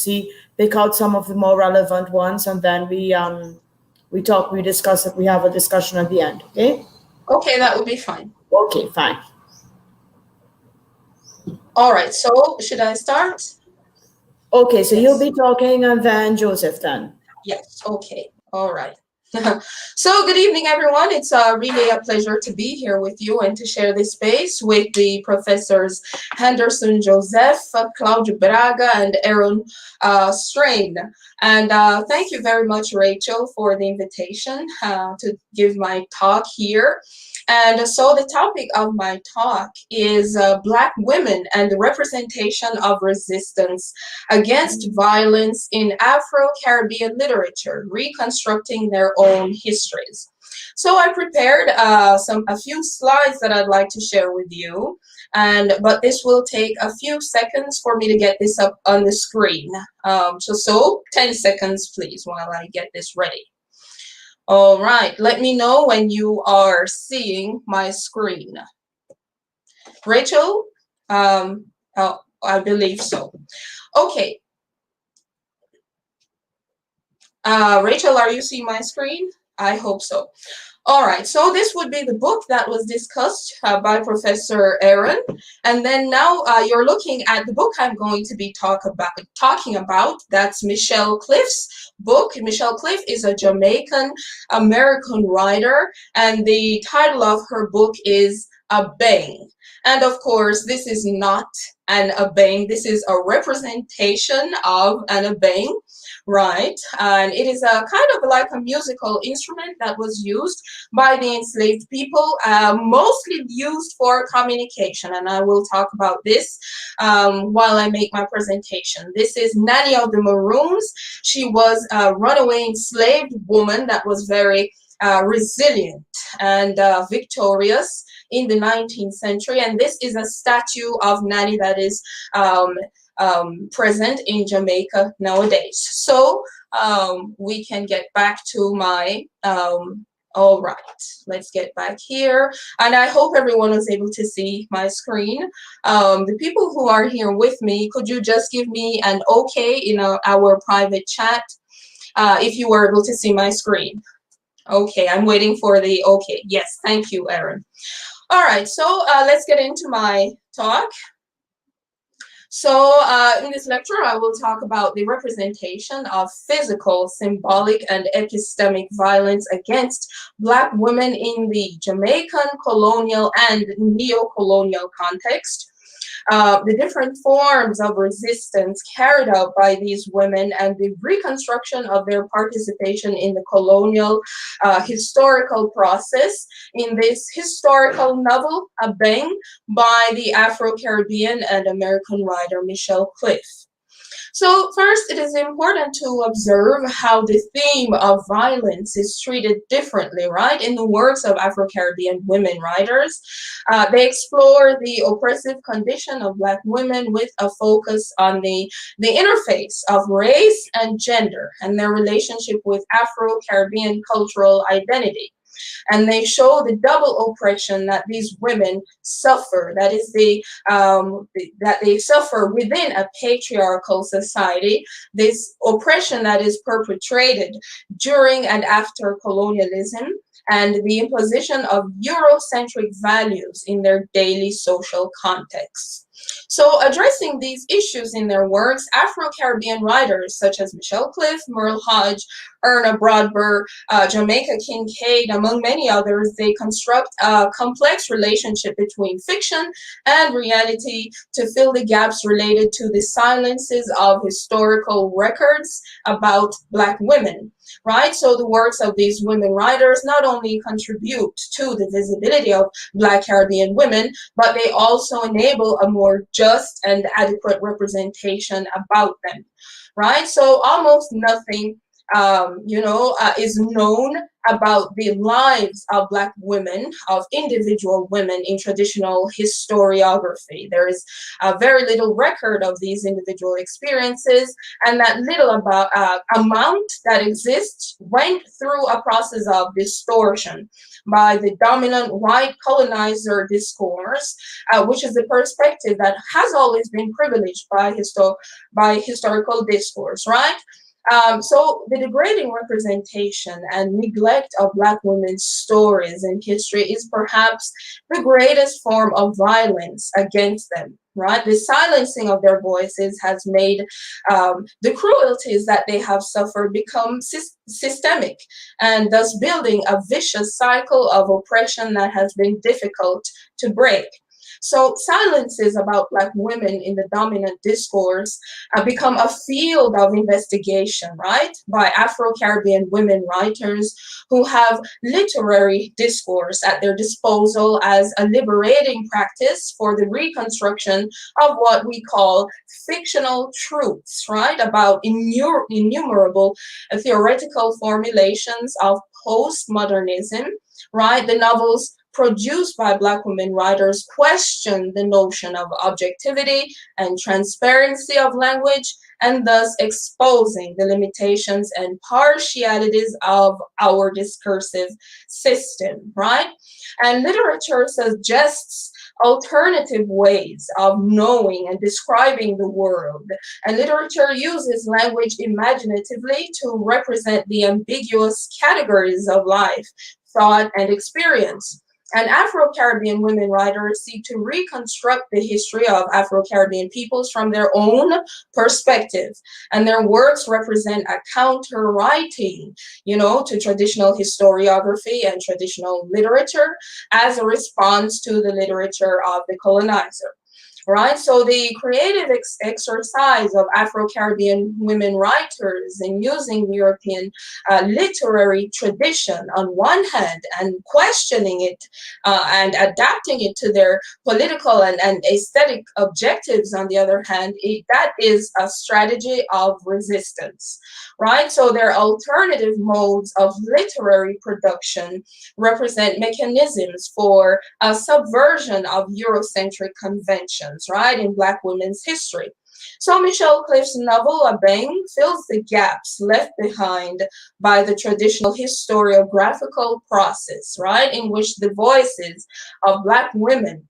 pick out some of the more relevant ones, and then we discuss it. We have a discussion at the end. Okay. Okay, that would be fine. Okay, fine. All right. So should I start? Okay, so you'll be talking, and then Joseph then. Yes. Okay. All right. So good evening, everyone. It's really a pleasure to be here with you and to share this space with the professors Handerson Joseph, Cláudio Braga, and Bobrow-Strain. And thank you very much, Rachel, for the invitation to give my talk here. And so the topic of my talk is Black women and the representation of resistance against violence in Afro-Caribbean literature, reconstructing their own histories. So I prepared a few slides that I'd like to share with you, but this will take a few seconds for me to get this up on the screen. So 10 seconds, please, while I get this ready. All right, let me know when you are seeing my screen. Rachel, I believe so. Okay. Rachel, are you seeing my screen? I hope so. All right, so this would be the book that was discussed by Professor Aaron. And then now you're looking at the book I'm going to be talking about. That's Michelle Cliff's book. Michelle Cliff is a Jamaican-American writer, and the title of her book is A Bang. And of course, this is not an abang. This is a representation of an abang. right? And it is a kind of like a musical instrument that was used by the enslaved people, mostly used for communication. And I will talk about this while I make my presentation. This is Nanny of the Maroons. She was a runaway enslaved woman that was very resilient and victorious in the 19th century. And this is a statue of Nanny that is present in Jamaica nowadays. So we can get back to my, all right, let's get back here. And I hope everyone was able to see my screen. The people who are here with me, could you just give me an okay in our private chat if you were able to see my screen? Okay, I'm waiting for the okay. Yes, thank you, Erin. All right, so let's get into my talk. So in this lecture, I will talk about the representation of physical, symbolic, and epistemic violence against Black women in the Jamaican colonial and neo-colonial context. The different forms of resistance carried out by these women and the reconstruction of their participation in the colonial historical process in this historical novel, A Bang, by the Afro-Caribbean and American writer Michelle Cliff. So first, it is important to observe how the theme of violence is treated differently, right, in the works of Afro-Caribbean women writers. They explore the oppressive condition of Black women with a focus on the interface of race and gender and their relationship with Afro-Caribbean cultural identity. And they show the double oppression that these women suffer, that is that they suffer within a patriarchal society, this oppression that is perpetrated during and after colonialism, and the imposition of Eurocentric values in their daily social contexts. So addressing these issues in their works, Afro-Caribbean writers such as Michelle Cliff, Merle Hodge, Erna Broadburg, Jamaica Kincaid, among many others, they construct a complex relationship between fiction and reality to fill the gaps related to the silences of historical records about Black women, right? So the works of these women writers not only contribute to the visibility of Black Caribbean women, but they also enable a more just and adequate representation about them, right? So almost nothing is known about the lives of Black women, of individual women in traditional historiography. There is very little record of these individual experiences, and that little amount that exists went through a process of distortion by the dominant white colonizer discourse, which is the perspective that has always been privileged by historical discourse, right? So the degrading representation and neglect of Black women's stories in history is perhaps the greatest form of violence against them, right? The silencing of their voices has made the cruelties that they have suffered become systemic, and thus building a vicious cycle of oppression that has been difficult to break. So silences about Black women in the dominant discourse become a field of investigation, right, by Afro-Caribbean women writers who have literary discourse at their disposal as a liberating practice for the reconstruction of what we call fictional truths, right, about innumerable theoretical formulations of postmodernism, right? The novels produced by Black women writers question the notion of objectivity and transparency of language, and thus exposing the limitations and partialities of our discursive system, right? And literature suggests alternative ways of knowing and describing the world. And literature uses language imaginatively to represent the ambiguous categories of life, thought, and experience. And Afro-Caribbean women writers seek to reconstruct the history of Afro-Caribbean peoples from their own perspective. And their works represent a counter-writing, to traditional historiography and traditional literature as a response to the literature of the colonizer. right? So the creative exercise of Afro-Caribbean women writers in using the European literary tradition on one hand and questioning it and adapting it to their political and aesthetic objectives on the other hand, that is a strategy of resistance, right? So their alternative modes of literary production represent mechanisms for a subversion of Eurocentric conventions, right, in Black women's history. So Michelle Cliff's novel, Abeng, fills the gaps left behind by the traditional historiographical process, right, in which the voices of Black women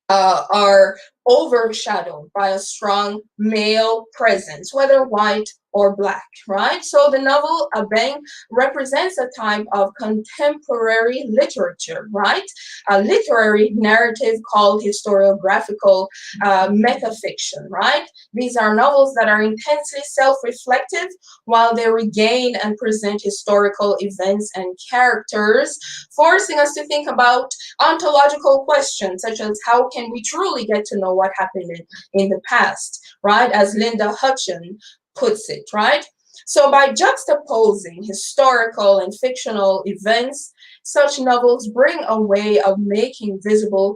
are overshadowed by a strong male presence, whether white or Black, right? So the novel Abeng represents a type of contemporary literature, right? A literary narrative called historiographical metafiction, right? These are novels that are intensely self-reflective while they regain and present historical events and characters, forcing us to think about ontological questions such as how can we truly get to know what happened in the past, right? As Linda Hutchin puts it, right? So by juxtaposing historical and fictional events, such novels bring a way of making visible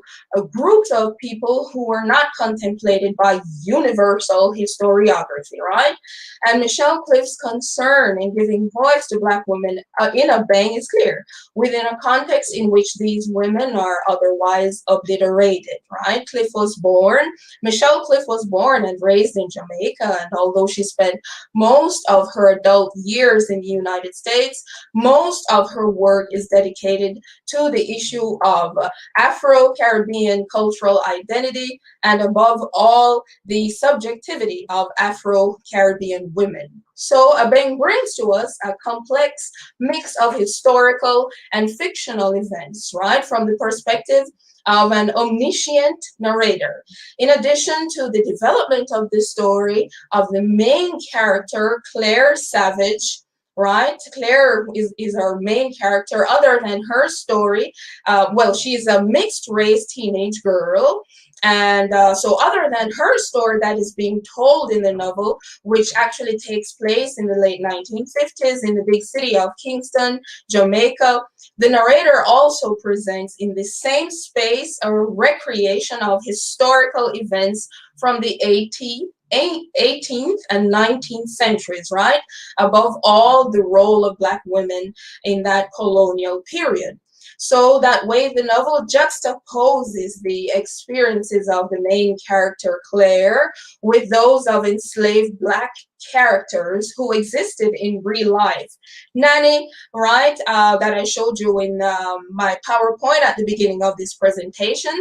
groups of people who were not contemplated by universal historiography, right? And Michelle Cliff's concern in giving voice to Black women in Abeng is clear, within a context in which these women are otherwise obliterated, right? Michelle Cliff was born and raised in Jamaica, and although she spent most of her adult years in the United States, most of her work is dedicated to the issue of Afro-Caribbean cultural identity and above all, the subjectivity of Afro-Caribbean women. So Abeng brings to us a complex mix of historical and fictional events, right, from the perspective of an omniscient narrator. In addition to the development of the story of the main character, Claire Savage, right? Claire is our main character. Other than her story, well, she's a mixed race teenage girl. And so other than her story that is being told in the novel, which actually takes place in the late 1950s in the big city of Kingston, Jamaica, the narrator also presents in the same space a recreation of historical events from the 18th and 19th centuries, right? Above all, the role of Black women in that colonial period. So that way, the novel juxtaposes the experiences of the main character, Claire, with those of enslaved Black characters who existed in real life. Nanny, right, that I showed you in my PowerPoint at the beginning of this presentation,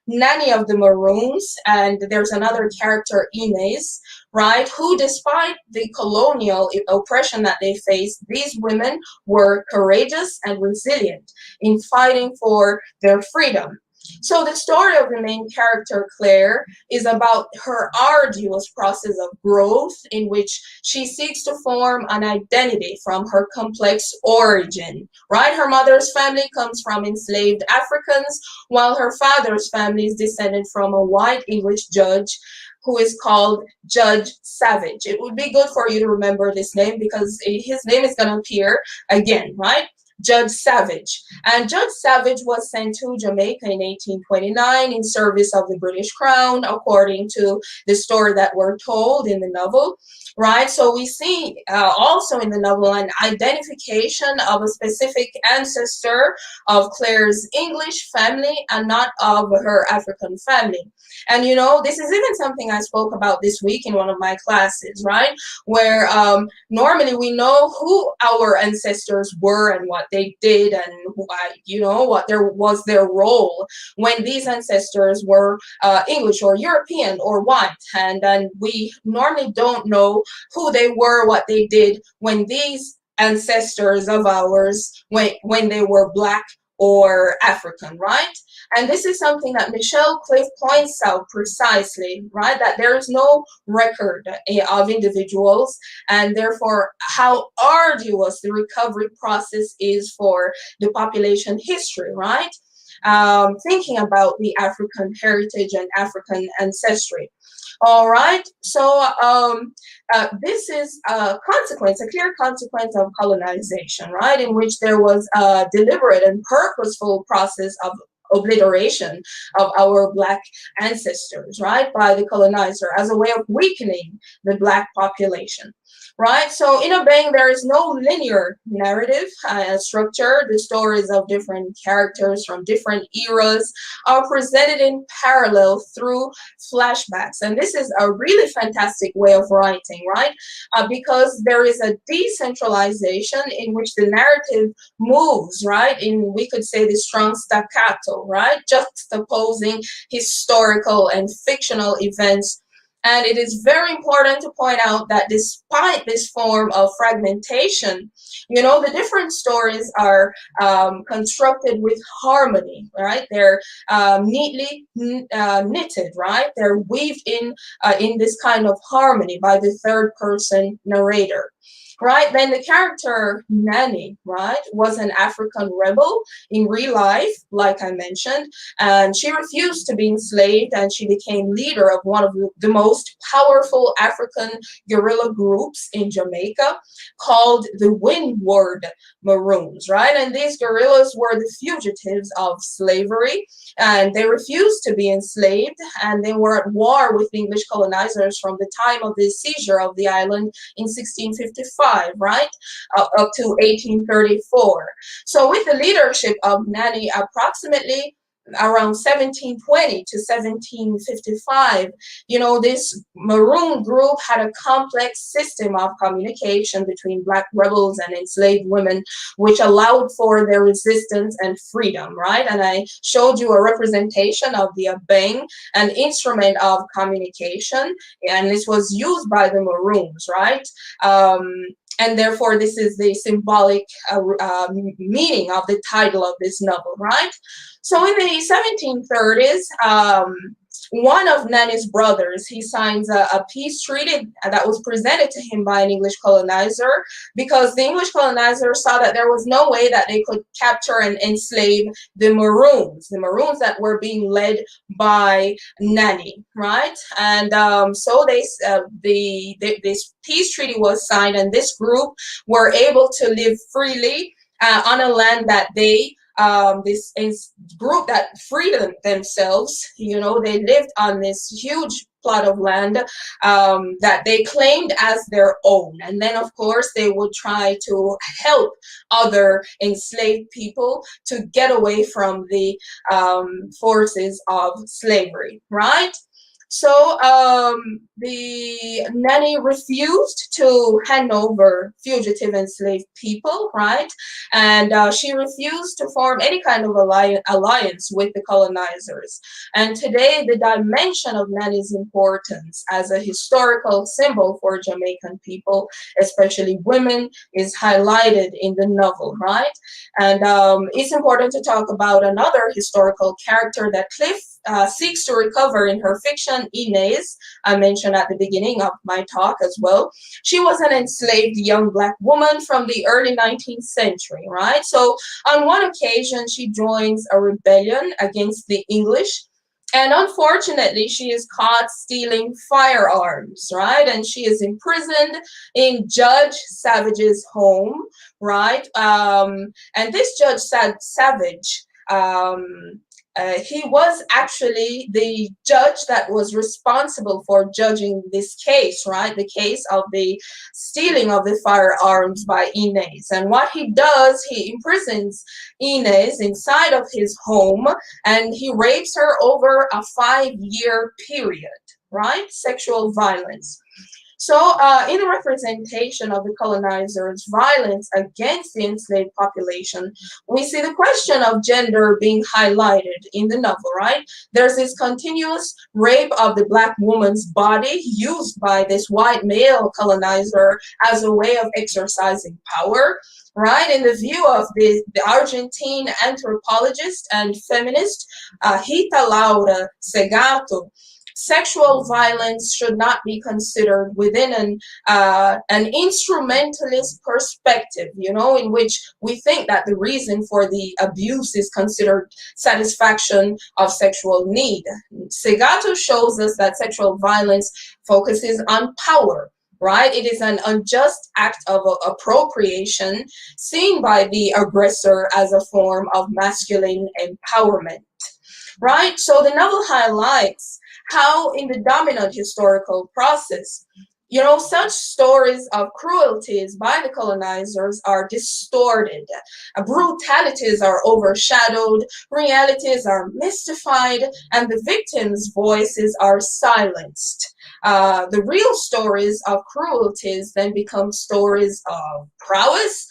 Nanny of the Maroons, and there's another character, Inez, right, who despite the colonial oppression that they faced, these women were courageous and resilient in fighting for their freedom. So the story of the main character, Claire, is about her arduous process of growth in which she seeks to form an identity from her complex origin, right? Her mother's family comes from enslaved Africans, while her father's family is descended from a white English judge who is called Judge Savage. It would be good for you to remember this name because his name is going to appear again, right? Judge Savage. And Judge Savage was sent to Jamaica in 1829 in service of the British Crown, according to the story that we're told in the novel, right? So we see also in the novel an identification of a specific ancestor of Claire's English family and not of her African family. And you know, this is even something I spoke about this week in one of my classes, right? Where normally we know who our ancestors were and what they did and you know what was their role when these ancestors were English or European or white, and we normally don't know who they were, what they did when these ancestors of ours when they were Black or African, right? And this is something that Michelle Cliff points out precisely, right? That there is no record of individuals, and therefore how arduous the recovery process is for the population history, right? thinking about the African heritage and African ancestry. All right, so this is a consequence, a clear consequence of colonization, right, in which there was a deliberate and purposeful process of obliteration of our Black ancestors, right, by the colonizer as a way of weakening the Black population. Right, so in Obeng, there is no linear narrative structure. The stories of different characters from different eras are presented in parallel through flashbacks. And this is a really fantastic way of writing, right? Because there is a decentralization in which the narrative moves, right? In, we could say, the strong staccato, right? Juxtaposing historical and fictional events. And it is very important to point out that despite this form of fragmentation, you know, the different stories are constructed with harmony, right? They're neatly knitted, right? They're weaved in this kind of harmony by the third person narrator. Right, then the character Nanny, right, was an African rebel in real life, like I mentioned, and she refused to be enslaved, and she became leader of one of the most powerful African guerrilla groups in Jamaica called the Windward Maroons, right? And these guerrillas were the fugitives of slavery, and they refused to be enslaved, and they were at war with English colonizers from the time of the seizure of the island in 1655. Right, up to 1834. So with the leadership of Nanny, approximately around 1720 to 1755, you know, this Maroon group had a complex system of communication between Black rebels and enslaved women, which allowed for their resistance and freedom, right? And I showed you a representation of the Obeng, an instrument of communication, and this was used by the Maroons, right? And therefore, this is the symbolic meaning of the title of this novel, right? So in the 1730s, one of Nanny's brothers, he signs a peace treaty that was presented to him by an English colonizer, because the English colonizer saw that there was no way that they could capture and enslave the Maroons that were being led by Nanny, right? And so this peace treaty was signed, and this group were able to live freely on a land that they this group that freed themselves, you know, they lived on this huge plot of land that they claimed as their own. And then, of course, they would try to help other enslaved people to get away from the forces of slavery, right? So the Nanny refused to hand over fugitive enslaved people, right? And she refused to form any kind of alliance with the colonizers. And today, the dimension of Nanny's importance as a historical symbol for Jamaican people, especially women, is highlighted in the novel, right? And it's important to talk about another historical character that Cliff seeks to recover in her fiction, Inez, I mentioned at the beginning of my talk as well. She was an enslaved young Black woman from the early 19th century, right? So on one occasion, she joins a rebellion against the English, and unfortunately, she is caught stealing firearms, right? And she is imprisoned in Judge Savage's home, right? And this Judge Savage, he was actually the judge that was responsible for judging this case, right? The case of the stealing of the firearms by Inez. And what he does, he imprisons Inez inside of his home, and he rapes her over a 5-year period, right? Sexual violence. So in the representation of the colonizers' violence against the enslaved population, we see the question of gender being highlighted in the novel, right? There's this continuous rape of the Black woman's body used by this white male colonizer as a way of exercising power, right? In the view of the Argentine anthropologist and feminist Rita Laura Segato, Sexual violence should not be considered within an instrumentalist perspective, you know, in which we think that the reason for the abuse is considered satisfaction of sexual need. Segato shows us that sexual violence focuses on power, right? It is an unjust act of appropriation seen by the aggressor as a form of masculine empowerment, right? So the novel highlights how in the dominant historical process, you know, such stories of cruelties by the colonizers are distorted. Brutalities are overshadowed, realities are mystified, and the victims' voices are silenced. The real stories of cruelties then become stories of prowess,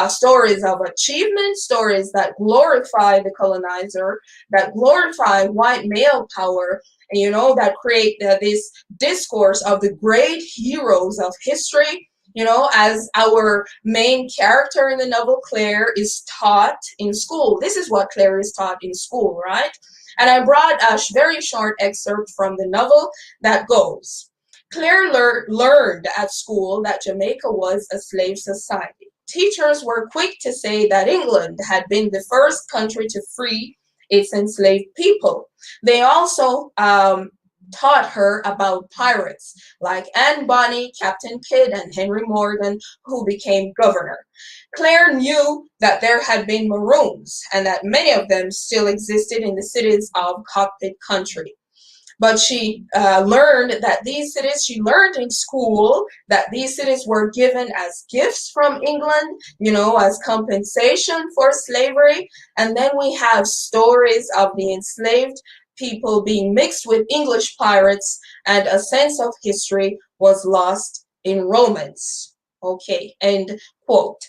stories of achievement, stories that glorify the colonizer, that glorify white male power, and, you know, that create this discourse of the great heroes of history, you know, as our main character in the novel, Claire, is taught in school. This is what Claire is taught in school, right? And I brought a very short excerpt from the novel that goes, Claire learned at school that Jamaica was a slave society. Teachers were quick to say that England had been the first country to free its enslaved people. They also taught her about pirates like Anne Bonny, Captain Kidd, and Henry Morgan, who became governor. Claire knew that there had been Maroons and that many of them still existed in the cities of Cockpit country. But she learned that these cities, she learned in school that these cities were given as gifts from England, you know, as compensation for slavery. And then we have stories of the enslaved people being mixed with English pirates, and a sense of history was lost in romance. Okay, end quote.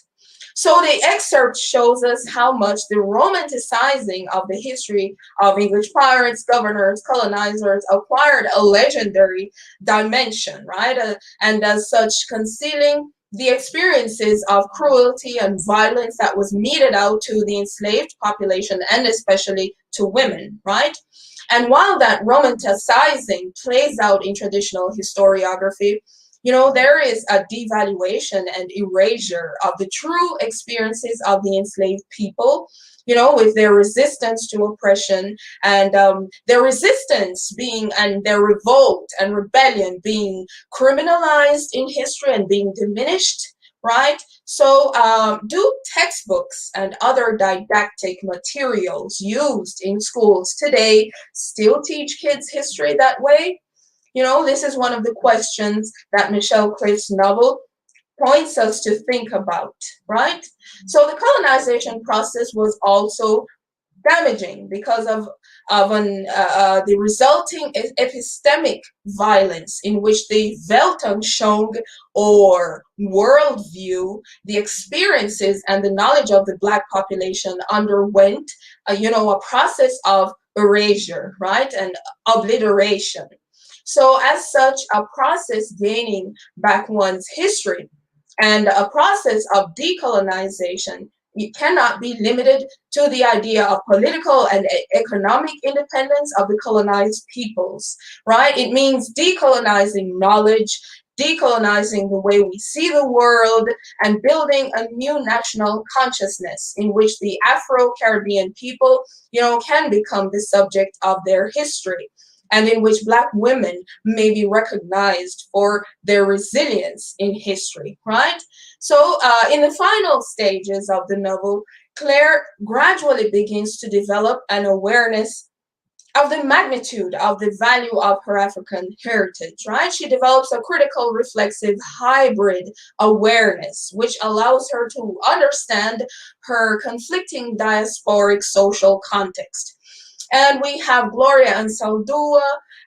So the excerpt shows us how much the romanticizing of the history of English pirates, governors, colonizers acquired a legendary dimension, right? And as such, concealing the experiences of cruelty and violence that was meted out to the enslaved population, and especially to women, right? And while that romanticizing plays out in traditional historiography, you know, there is a devaluation and erasure of the true experiences of the enslaved people, you know, with their resistance to oppression, and their resistance being, and their revolt and rebellion being criminalized in history and being diminished, right? So do textbooks and other didactic materials used in schools today still teach kids history that way? You know, this is one of the questions that Michelle Cliff's novel points us to think about, right? So the colonization process was also damaging because of the resulting epistemic violence in which the Weltanschauung or worldview, the experiences and the knowledge of the Black population underwent, you know, a process of erasure, right, and obliteration. So as such, a process gaining back one's history and a process of decolonization, it cannot be limited to the idea of political and economic independence of the colonized peoples, right? It means decolonizing knowledge, decolonizing the way we see the world, and building a new national consciousness in which the Afro-Caribbean people, you know, can become the subject of their history, and in which Black women may be recognized for their resilience in history, right? So in the final stages of the novel, Claire gradually begins to develop an awareness of the magnitude of the value of her African heritage, right? She develops a critical, reflexive, hybrid awareness, which allows her to understand her conflicting diasporic social context. And we have Gloria Ansaldúa,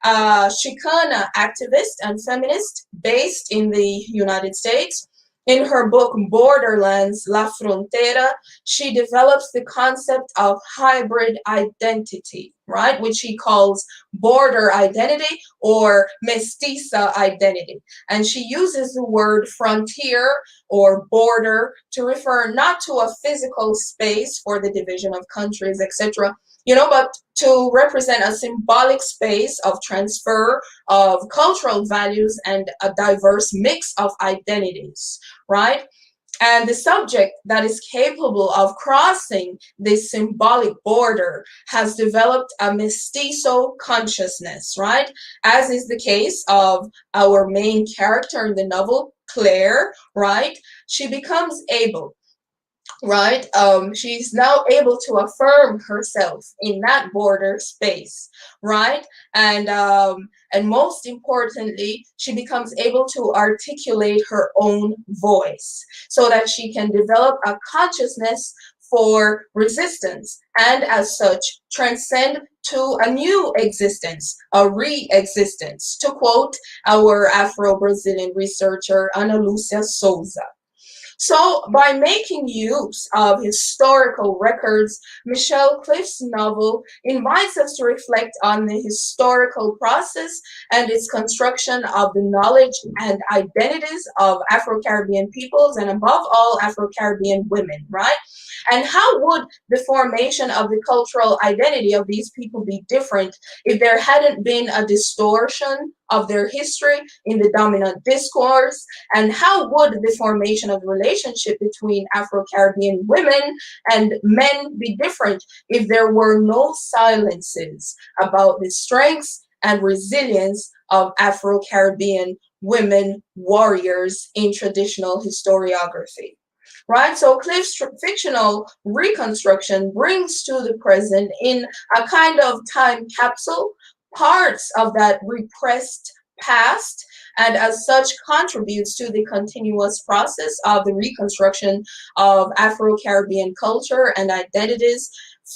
a Chicana activist and feminist based in the United States. In her book, Borderlands, La Frontera, she develops the concept of hybrid identity, right, which she calls border identity or mestiza identity. And she uses the word frontier or border to refer not to a physical space for the division of countries, etc., but to represent a symbolic space of transfer of cultural values and a diverse mix of identities, right? And the subject that is capable of crossing this symbolic border has developed a mestizo consciousness, right? As is the case of our main character in the novel, Claire, right? She becomes able, right? She's now able to affirm herself in that border space, right? And most importantly, she becomes able to articulate her own voice so that she can develop a consciousness for resistance and as such transcend to a new existence, a re-existence, to quote our Afro-Brazilian researcher, Ana Lúcia Souza. So by making use of historical records, Michelle Cliff's novel invites us to reflect on the historical process and its construction of the knowledge and identities of Afro-Caribbean peoples, and above all, Afro-Caribbean women, right? And how would the formation of the cultural identity of these people be different if there hadn't been a distortion of their history in the dominant discourse? And how would the formation of the relationship between Afro-Caribbean women and men be different if there were no silences about the strengths and resilience of Afro-Caribbean women warriors in traditional historiography? Right, so Cliff's fictional reconstruction brings to the present in a kind of time capsule parts of that repressed past, and as such contributes to the continuous process of the reconstruction of Afro-Caribbean culture and identities,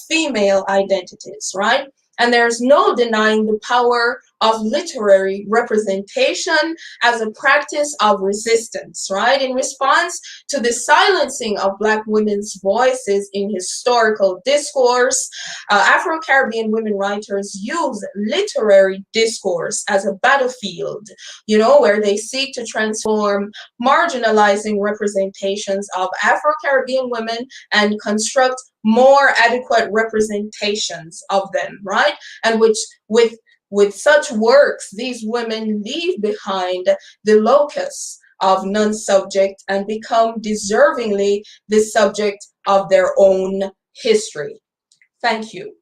female identities, right? And there's no denying the power of literary representation as a practice of resistance, right? In response to the silencing of Black women's voices in historical discourse, Afro-Caribbean women writers use literary discourse as a battlefield, where they seek to transform marginalizing representations of Afro-Caribbean women and construct more adequate representations of them, right? And which with such works, these women leave behind the locus of non-subject and become deservingly the subject of their own history. Thank you.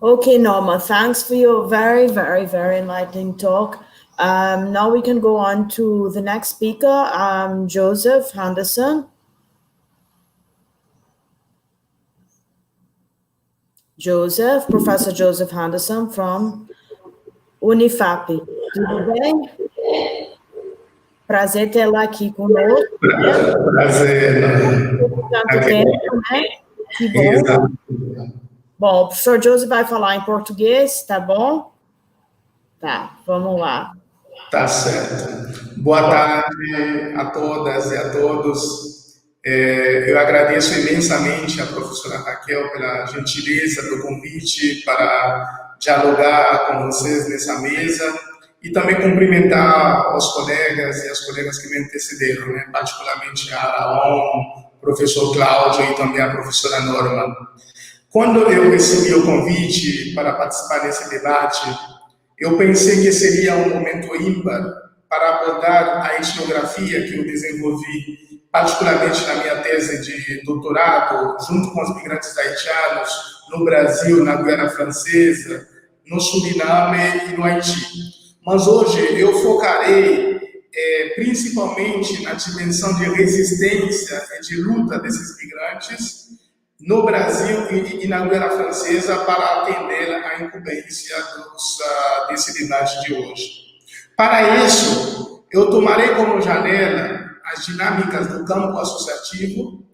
Okay, Norma, thanks for your very, very, very enlightening talk. Now we can go on to the next speaker, Joseph Handerson. Professor Joseph Handerson from UNIFAP. Tudo bem? Prazer tê-la aqui conosco. Prazer. Tanto tempo, né? Que bom. Exato. Bom, o professor Joseph vai falar em português, tá bom? Tá, vamos lá. Tá certo. Boa tarde a todas e a todos. Eu agradeço imensamente à professora Rachael pela gentileza do convite para dialogar com vocês nessa mesa e também cumprimentar os colegas e as colegas que me antecederam, né? Particularmente a Araon, o professor Cláudio e também a professora Norma. Quando eu recebi o convite para participar desse debate, eu pensei que seria um momento ímpar para abordar a etnografia que eu desenvolvi, particularmente na minha tese de doutorado, junto com os migrantes haitianos, no Brasil, na Guiana Francesa, no Suriname e no Haiti. Mas hoje eu focarei principalmente na dimensão de resistência e de luta desses migrantes no Brasil e na Guiana Francesa para atender à incumbência desse debate de hoje. Para isso, eu tomarei como janela as dinâmicas do campo associativo,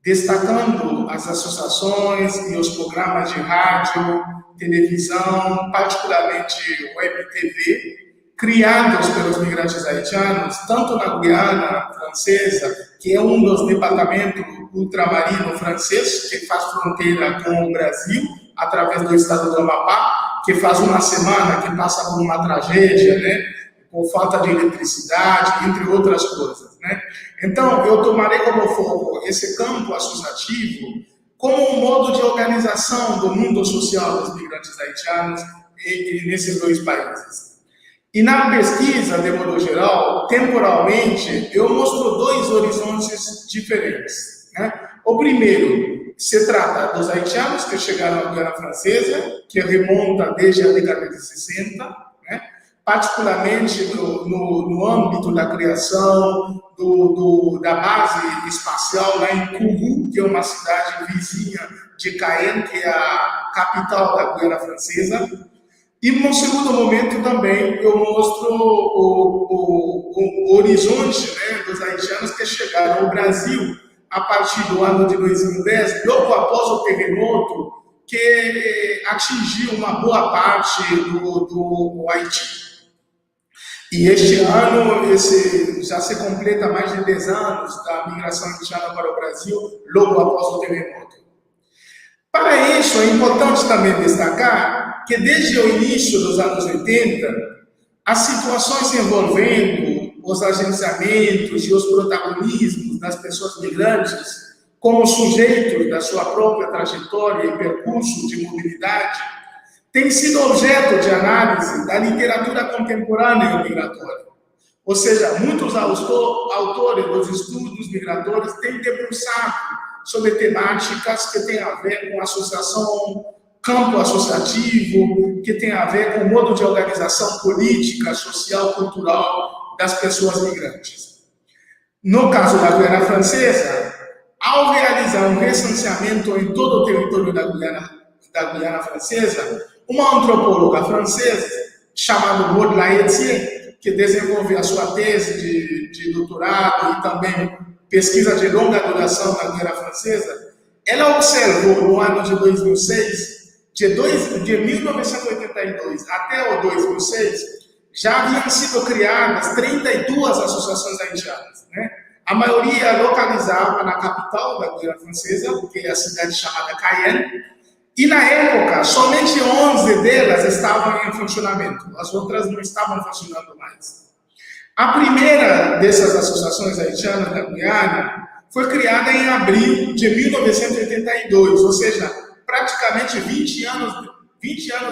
destacando as associações e os programas de rádio, televisão, particularmente web TV, criados pelos migrantes haitianos, tanto na Guiana Francesa, que é um dos departamentos ultramarinos francês, que faz fronteira com o Brasil, através do estado do Amapá, que faz uma semana que passa por uma tragédia, né, por falta de eletricidade, entre outras coisas, né. Então, eu tomarei como foco esse campo associativo como um modo de organização do mundo social dos migrantes haitianos nesses dois países. E na pesquisa, de modo geral, temporalmente, eu mostro dois horizontes diferentes, né? O primeiro se trata dos haitianos que chegaram à Guiana Francesa, que remonta desde a década de 60, né? Particularmente no âmbito da criação da base espacial lá em Kourou, que é uma cidade vizinha de Cayenne, que é a capital da Guiana Francesa. E, no segundo momento, também eu mostro o horizonte, né, dos haitianos que chegaram ao Brasil a partir do ano de 2010, logo após o terremoto que atingiu uma boa parte do Haiti. E este ano, já se completa mais de 10 anos da migração haitiana para o Brasil, logo após o terremoto. Para isso, é importante também destacar que desde o início dos anos 80, as situações envolvendo os agenciamentos e os protagonismos das pessoas migrantes como sujeitos da sua própria trajetória e percurso de mobilidade têm sido objeto de análise da literatura contemporânea migratória. Ou seja, muitos autores dos estudos migratórios têm debruçado sobre temáticas que têm a ver com associação, campo associativo, que tem a ver com o modo de organização política, social, cultural das pessoas migrantes. No caso da Guiana Francesa, ao realizar um recenseamento em todo o território da Guiana Francesa, uma antropóloga francesa chamada Bobrow-Strain, que desenvolveu a sua tese de doutorado e também pesquisa de longa duração na Guiana Francesa, ela observou no ano de 2006, de 1982 até o 2006, já haviam sido criadas 32 associações haitianas, né? A maioria localizava na capital da Guiana Francesa, que é a cidade chamada Cayenne, e na época, somente 11 delas estavam em funcionamento, as outras não estavam funcionando mais. A primeira dessas associações haitianas da Guiana foi criada em abril de 1982, ou seja, praticamente 20 anos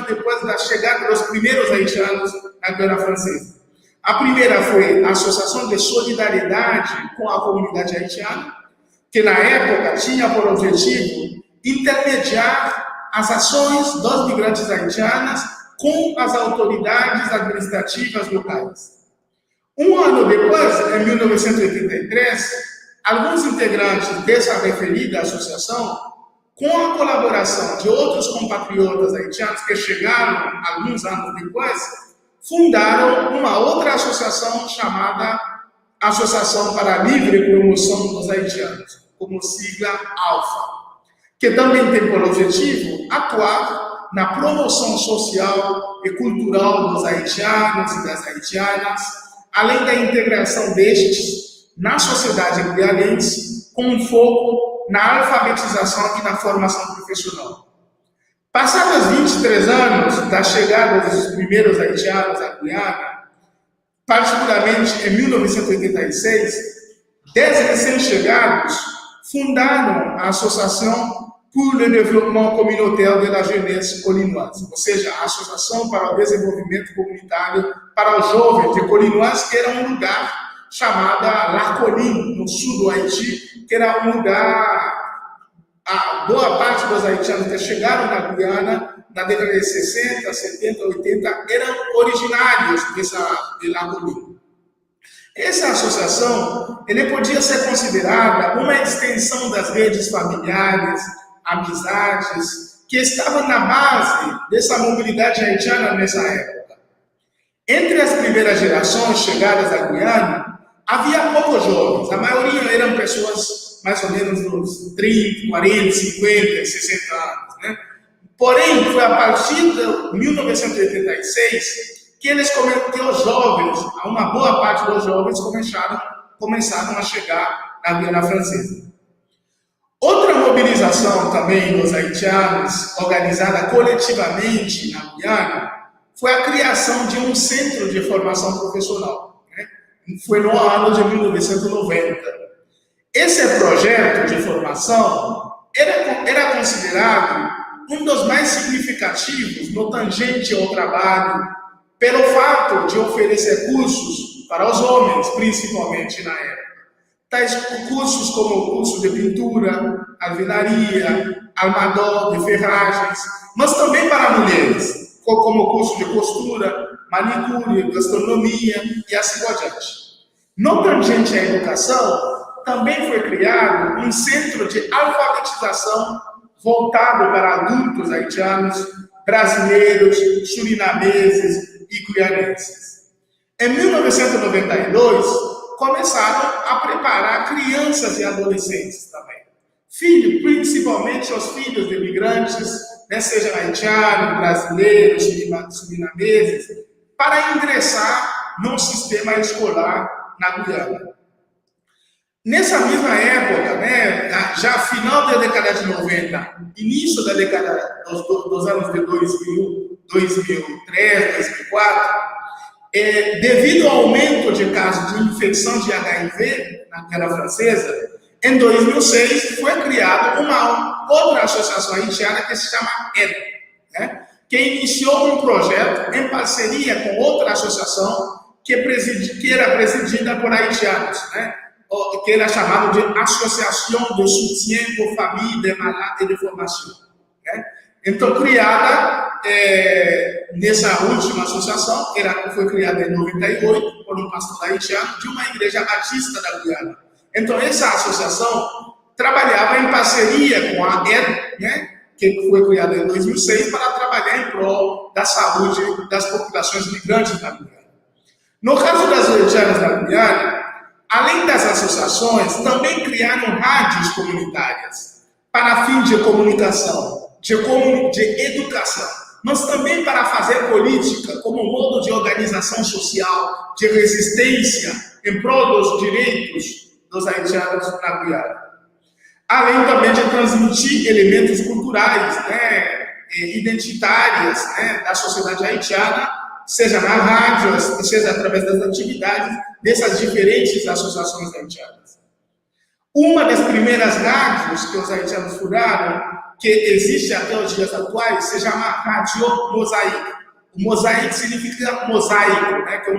depois da chegada dos primeiros haitianos na Guiana Francesa. A primeira foi a Associação de Solidariedade com a Comunidade Haitiana, que na época tinha por objetivo intermediar as ações dos migrantes haitianos com as autoridades administrativas locais. Um ano depois, em 1983, alguns integrantes dessa referida associação, com a colaboração de outros compatriotas haitianos que chegaram alguns anos depois, fundaram uma outra associação chamada Associação para a Livre Promoção dos Haitianos, como sigla ALFA, que também tem por objetivo atuar na promoção social e cultural dos haitianos e das haitianas, além da integração destes na sociedade guianense, com um foco na alfabetização e na formação profissional. Passados 23 anos da chegada dos primeiros haitianos à Guiana, particularmente em 1986, 10 recém-chegados fundaram a Associação pour le développement communautaire de la jeunesse colinoise, ou seja, a Associação para o Desenvolvimento Comunitário para os Jovens de Colinoise, que era um lugar chamado La Colline, no sul do Haiti, que era um lugar, a boa parte dos haitianos que chegaram na Guiana na década de 60, 70, 80, eram originários de La Colline. Essa associação, ele podia ser considerada uma extensão das redes familiares, amizades, que estavam na base dessa mobilidade haitiana nessa época. Entre as primeiras gerações chegadas à Guiana, havia poucos jovens, a maioria eram pessoas mais ou menos nos 30, 40, 50, 60 anos, né? Porém, foi a partir de 1986 que os jovens, uma boa parte dos jovens começaram a chegar na Guiana Francesa. Outra mobilização também dos haitianos, organizada coletivamente na Guiana, foi a criação de um centro de formação profissional. Né? Foi no ano de 1990. Esse projeto de formação era considerado um dos mais significativos no tangente ao trabalho, pelo fato de oferecer cursos para os homens, principalmente na época. Tais cursos como o curso de pintura, alvenaria, armador de ferragens, mas também para mulheres, como o curso de costura, manicure, gastronomia e assim por diante. No tangente à educação, também foi criado um centro de alfabetização voltado para adultos haitianos, brasileiros, surinameses e guianenses. Em 1992, começaram a preparar crianças e adolescentes também. Principalmente os filhos de imigrantes, né, sejam haitianos, brasileiros, surinameses, para ingressar no sistema escolar na Guiana. Nessa mesma época, né, já final da década de 90, início da década dos anos de 2000, 2003, 2004, devido ao aumento de casos de infecção de HIV na Guiana Francesa, em 2006 foi criada uma outra associação haitiana que se chama ED, né, que iniciou um projeto em parceria com outra associação que era presidida por haitianos, né, que era chamado de Associação de Soutien pour Famille de Malades et de Formation. Né? Então, criada nessa última associação, foi criada em 98 por um pastor haitiano de uma igreja batista da Guiana. Então, essa associação trabalhava em parceria com a ED, né, que foi criada em 2006, para trabalhar em prol da saúde das populações migrantes da Guiana. No caso das haitianas da Guiana, além das associações, também criaram rádios comunitárias para fim de comunicação, de educação, mas também para fazer política como modo de organização social, de resistência em prol dos direitos dos haitianos na Guiana. Além também de transmitir elementos culturais, né, identitários, né, da sociedade haitiana, seja na rádio, seja através das atividades dessas diferentes associações haitianas. Uma das primeiras rádios que os haitianos fundaram, que existe até os dias atuais, se chama Rádio Mosaico. O mosaico significa mosaico, né, que é um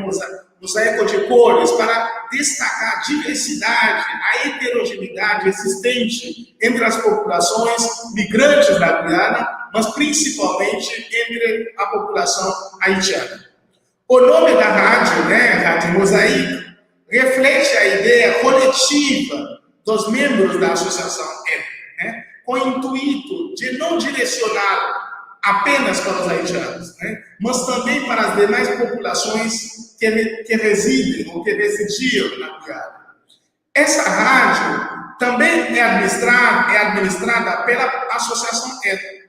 mosaico de cores, para destacar a diversidade, a heterogeneidade existente entre as populações migrantes da Guiana, mas principalmente entre a população haitiana. O nome da rádio, né, Rádio Mosaico, reflete a ideia coletiva dos membros da associação ED, né, com o intuito de não direcionar apenas para os haitianos, né, mas também para as demais populações que residem ou que residiam na Guiana. Essa rádio também é administrada pela associação ED,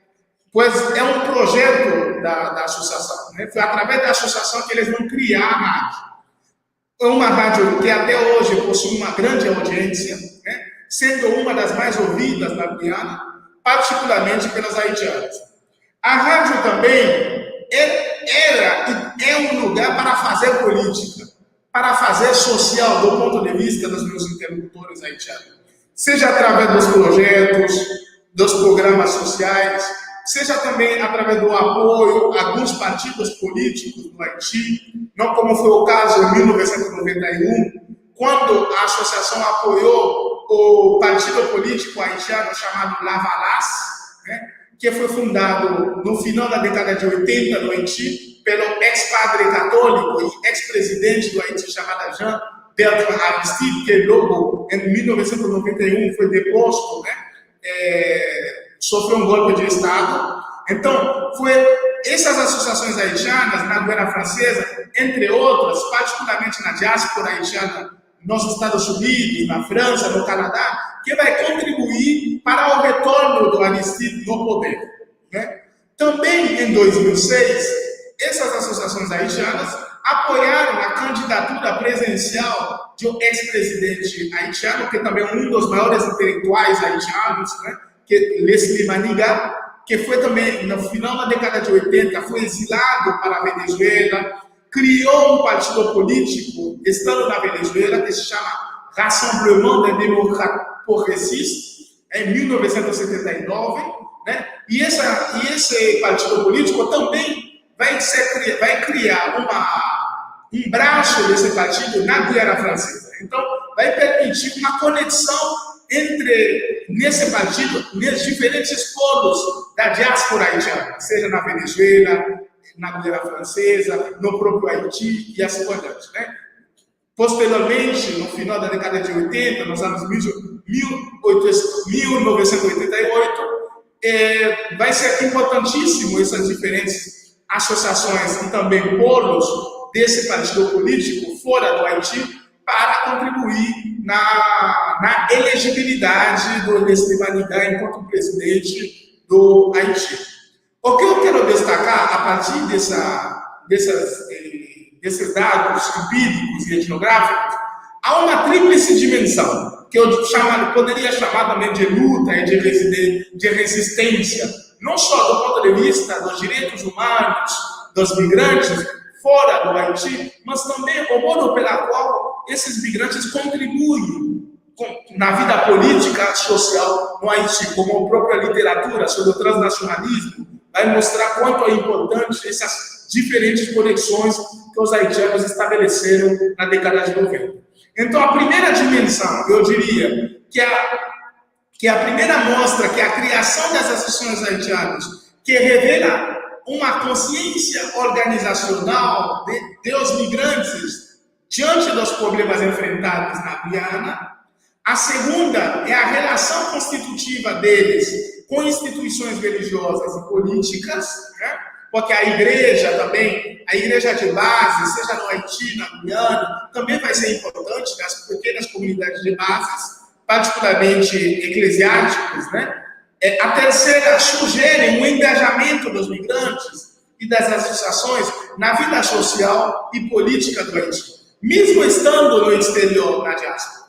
pois é um projeto da associação. Né? Foi através da associação que eles vão criar a rádio. É uma rádio que até hoje possui uma grande audiência, né? Sendo uma das mais ouvidas na Guiana, particularmente pelos haitianos. A rádio também era e é um lugar para fazer política, para fazer social do ponto de vista dos meus interlocutores haitianos. Seja através dos projetos, dos programas sociais, seja também através do apoio a alguns partidos políticos do Haiti, não como foi o caso em 1991, quando a associação apoiou o partido político haitiano chamado Lavalas, né, que foi fundado no final da década de 80 no Haiti, pelo ex-padre católico e ex-presidente do Haiti chamado Jean-Bertrand Aristide, que logo em 1991 foi deposto, né, sofreu um golpe de Estado. Então, foi essas associações haitianas na Guiana Francesa, entre outras, particularmente na diáspora haitiana nos Estados Unidos, na França, no Canadá, que vai contribuir para o retorno do Aristide no poder. Né? Também em 2006, essas associações haitianas apoiaram a candidatura presidencial de um ex-presidente haitiano, que também é um dos maiores intelectuais haitianos, né, que é Leslie Manigat, que foi também, no final da década de 80, foi exilado para a Venezuela, criou um partido político, estando na Venezuela, que se chama Rassemblement des Démocrates Progressistes, em 1979, né? E esse partido político também vai criar um braço desse partido na Guiana Francesa. Então, vai permitir uma conexão nesse partido, nos diferentes polos da diáspora haitiana, seja na Venezuela, na Guiana Francesa, no próprio Haiti e assim por diante, né? Posteriormente, no final da década de 80, nos anos 1988, vai ser importantíssimo essas diferentes associações e também polos desse partido político fora do Haiti para contribuir na elegibilidade do Leslie Manigat enquanto presidente do Haiti. O que eu quero destacar a partir desses dados empíricos e etnográficos, há uma tríplice dimensão, que eu poderia chamar também de luta e de resistência, não só do ponto de vista dos direitos humanos dos migrantes fora do Haiti, mas também o modo pela qual esses migrantes contribuem na vida política social no Haiti, como a própria literatura sobre o transnacionalismo vai mostrar quanto é importante essas diferentes conexões que os haitianos estabeleceram na década de 90. Então, a primeira dimensão, eu diria, que a primeira mostra, que é a criação das associações haitianas, que revela uma consciência organizacional dos migrantes diante dos problemas enfrentados na Guiana. A segunda é a relação constitutiva deles com instituições religiosas e políticas, né? Porque a igreja também, a igreja de base, seja no Haiti, na Guiana, também vai ser importante nas pequenas comunidades de bases, particularmente eclesiásticos, né? A terceira sugere um engajamento dos migrantes e das associações na vida social e política do Haiti, mesmo estando no exterior, na diáspora.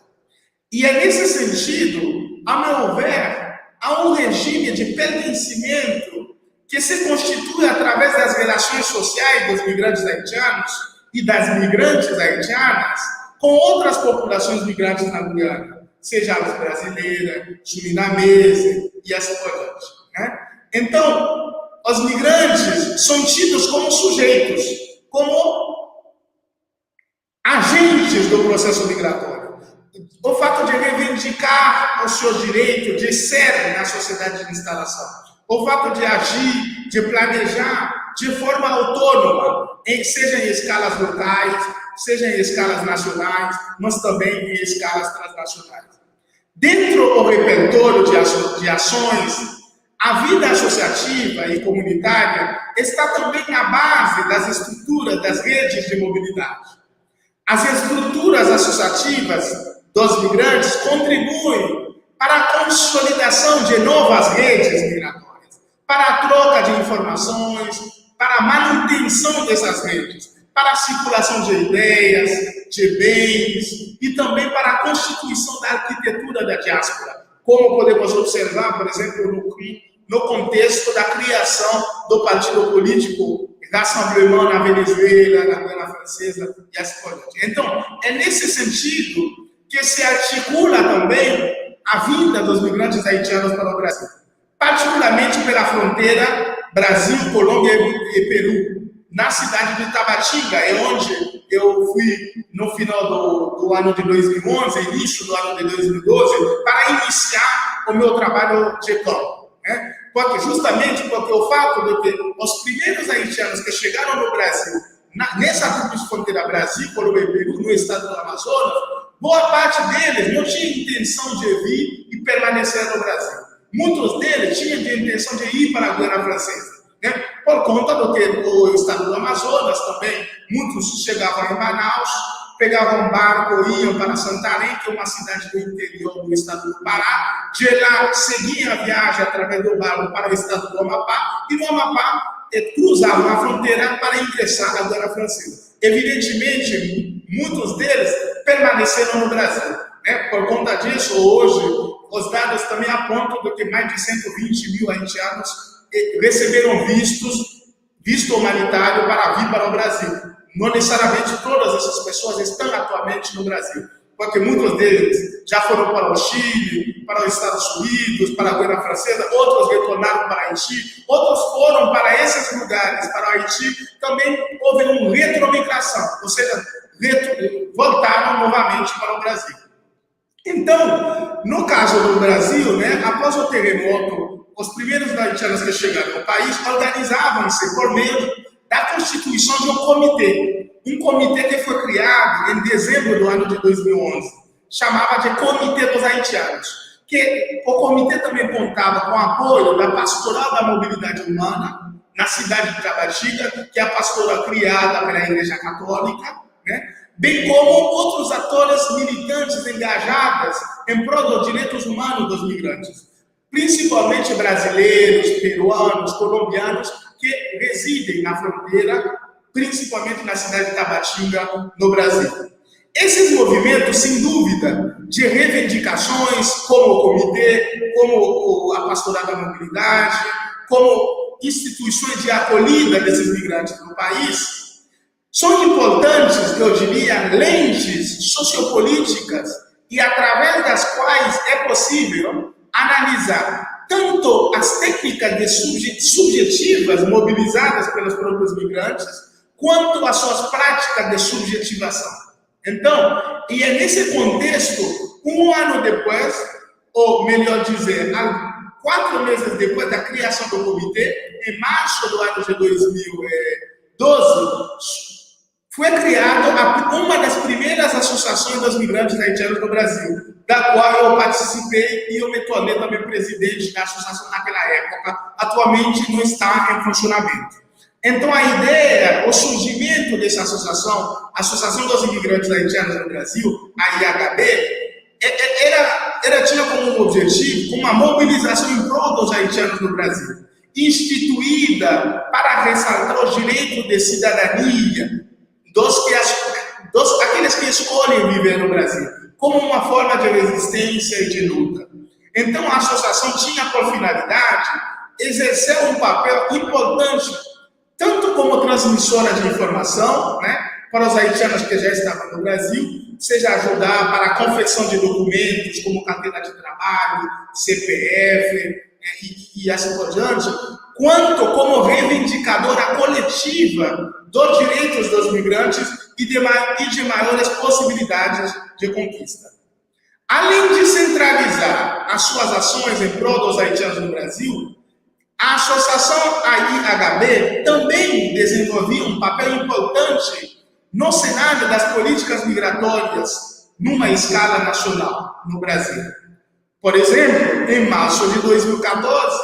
E é nesse sentido, a meu ver, há um regime de pertencimento que se constitui através das relações sociais dos migrantes haitianos e das migrantes haitianas com outras populações migrantes na Guiana, seja as brasileiras, surinamesas e assim por diante, né? Então, os migrantes são tidos como sujeitos, como agentes do processo migratório. O fato de reivindicar o seu direito de ser na sociedade de instalação, o fato de agir, de planejar de forma autônoma, seja em escalas locais, seja em escalas nacionais, mas também em escalas transnacionais. Dentro do repertório de ações, a vida associativa e comunitária está também na base das estruturas das redes de mobilidade. As estruturas associativas dos migrantes contribuem para a consolidação de novas redes migratórias, para a troca de informações, para a manutenção dessas redes, para a circulação de ideias, de bens e também para a constituição da arquitetura da diáspora, como podemos observar, por exemplo, no contexto da criação do partido político Rassemblement na Venezuela, na Guiana Francesa e assim por diante. Então, é nesse sentido que se articula também a vinda dos migrantes haitianos para o Brasil, particularmente pela fronteira Brasil, Colômbia e Peru, na cidade de Tabatinga, é onde eu fui no final do ano de 2011, início do ano de 2012, para iniciar o meu trabalho de campo, né? Justamente porque o fato de que os primeiros haitianos que chegaram no Brasil, nessa fronteira Brasil, Colômbia e Peru, no estado do Amazonas, boa parte deles não tinha intenção de vir e permanecer no Brasil. Muitos deles tinham a intenção de ir para a Guiana Francesa, né? Por conta do que o estado do Amazonas também, muitos chegavam em Manaus, pegavam um barco, iam para Santarém, que é uma cidade do interior do estado do Pará, de lá seguiam a viagem através do barco para o estado do Amapá, e no Amapá cruzavam a fronteira para ingressar na Guiana Francesa. Evidentemente, muitos deles permaneceram no Brasil. Por conta disso, hoje, os dados também apontam que mais de 120 mil haitianos receberam visto humanitário para vir para o Brasil. Não necessariamente todas essas pessoas estão atualmente no Brasil, porque muitos deles já foram para o Chile, para os Estados Unidos, para a Guiana Francesa, outros retornaram para Haiti, outros foram para esses lugares, para o Haiti, também houve uma retromigração, ou seja, voltaram novamente para o Brasil. Então, no caso do Brasil, após o terremoto, os primeiros haitianos que chegaram ao país organizavam-se por meio da constituição de um comitê que foi criado em dezembro do ano de 2011, chamava de Comitê dos Haitianos, que o comitê também contava com o apoio da Pastoral da Mobilidade Humana, na cidade de Tabatinga, que é a pastoral criada pela Igreja Católica, bem como outros atores militantes engajados em prol dos direitos humanos dos migrantes, principalmente brasileiros, peruanos, colombianos, que residem na fronteira, principalmente na cidade de Tabatinga, no Brasil. Esses movimentos, sem dúvida, de reivindicações, como o comitê, como a Pastoral da Mobilidade, como instituições de acolhida desses migrantes no país, são importantes, eu diria, lentes sociopolíticas e através das quais é possível analisar tanto as técnicas subjetivas mobilizadas pelos próprios migrantes, quanto as suas práticas de subjetivação. Então, e é nesse contexto, um ano depois, ou melhor dizer, 4 meses depois da criação do comitê, em março do ano de 2012, foi criada uma das primeiras associações dos migrantes haitianos no Brasil, da qual eu participei e eu me tornei também presidente da associação naquela época. Atualmente não está em funcionamento. Então a ideia, o surgimento dessa associação, a Associação dos Imigrantes Haitianos no Brasil, a IHB, tinha como objetivo uma mobilização em prol dos haitianos no Brasil, instituída para ressaltar os direitos de cidadania aqueles que escolhem viver no Brasil, como uma forma de resistência e de luta. Então, a associação tinha por finalidade exercer um papel importante, tanto como transmissora de informação, para os haitianos que já estavam no Brasil, seja ajudar para a confecção de documentos, como carteira de trabalho, CPF, e assim por diante, quanto como reivindicadora coletiva dos direitos dos migrantes e de maiores possibilidades de conquista. Além de centralizar as suas ações em prol dos haitianos no Brasil, a associação AIHB também desenvolvia um papel importante no cenário das políticas migratórias numa escala nacional no Brasil. Por exemplo, em março de 2014,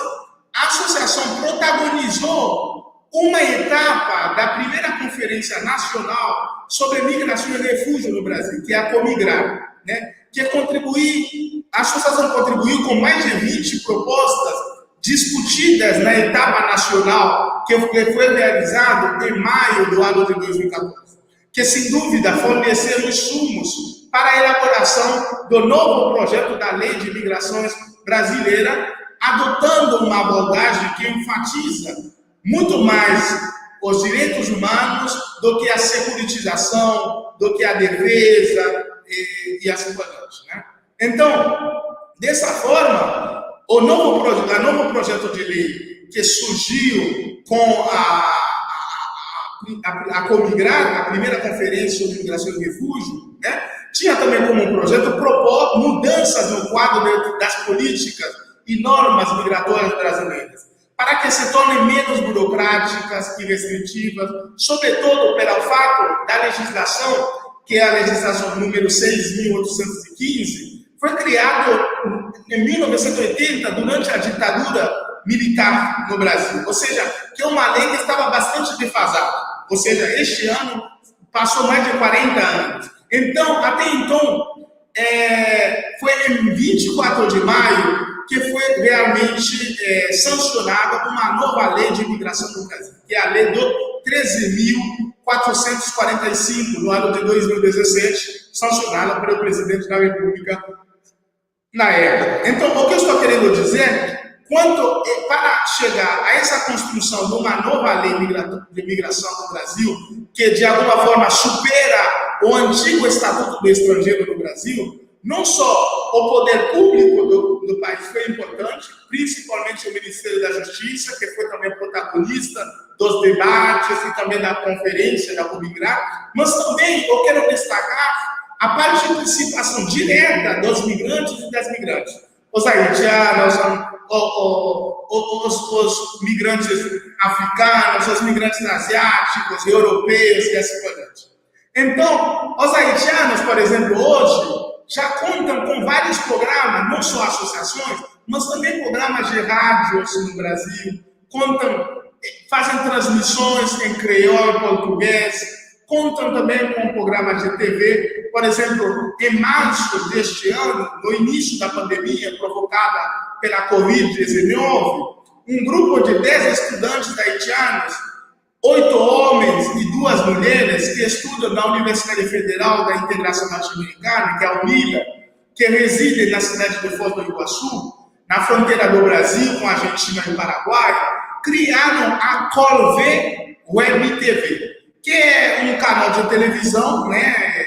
a associação protagonizou uma etapa da primeira Conferência Nacional sobre Migração e Refúgio no Brasil, que é a Comigrar, a associação contribuiu com mais de 20 propostas discutidas na etapa nacional, que foi realizado em maio do ano de 2014, que sem dúvida forneceram insumos para a elaboração do novo projeto da Lei de Migrações brasileira, adotando uma abordagem que enfatiza muito mais os direitos humanos do que a securitização, do que a defesa e assim por diante. Então, dessa forma, o novo projeto de lei que surgiu com a Comigrar, a primeira conferência sobre migração e refúgio, tinha também como projeto propor mudanças no quadro das políticas e normas migratórias brasileiras, para que se tornem menos burocráticas e restritivas, sobretudo pelo fato da legislação, que é a legislação número 6.815, foi criado em 1980, durante a ditadura militar no Brasil. Ou seja, que é uma lei que estava bastante defasada. Ou seja, este ano passou mais de 40 anos. Então, até então, foi em 24 de maio que foi realmente sancionada uma nova lei de imigração no Brasil, que é a lei do 13.445, no ano de 2017, sancionada pelo presidente da República na época. Então, o que eu estou querendo dizer, para chegar a essa construção de uma nova lei de imigração no Brasil, que de alguma forma supera o antigo Estatuto do Estrangeiro no Brasil, não só o poder público do país foi importante, principalmente o Ministério da Justiça, que foi também protagonista dos debates e também da conferência da Publicar, mas também eu quero destacar a participação direta dos migrantes e das migrantes. Os haitianos, os migrantes africanos, os migrantes asiáticos, europeus e assim por diante. Então, os haitianos, por exemplo, hoje, já contam com vários programas, não só associações, mas também programas de rádios no Brasil, fazem transmissões em creole e português, contam também com programas de TV. Por exemplo, em março deste ano, no início da pandemia provocada pela Covid-19, um grupo de 10 estudantes haitianos, 8 homens e 2 mulheres, que estudam na Universidade Federal da Integração Latino-Americana, que é a UNIFAP, que residem na cidade de Foz do Iguaçu, na fronteira do Brasil com a Argentina e Paraguai, criaram a Colve Web TV, que é um canal de televisão, né,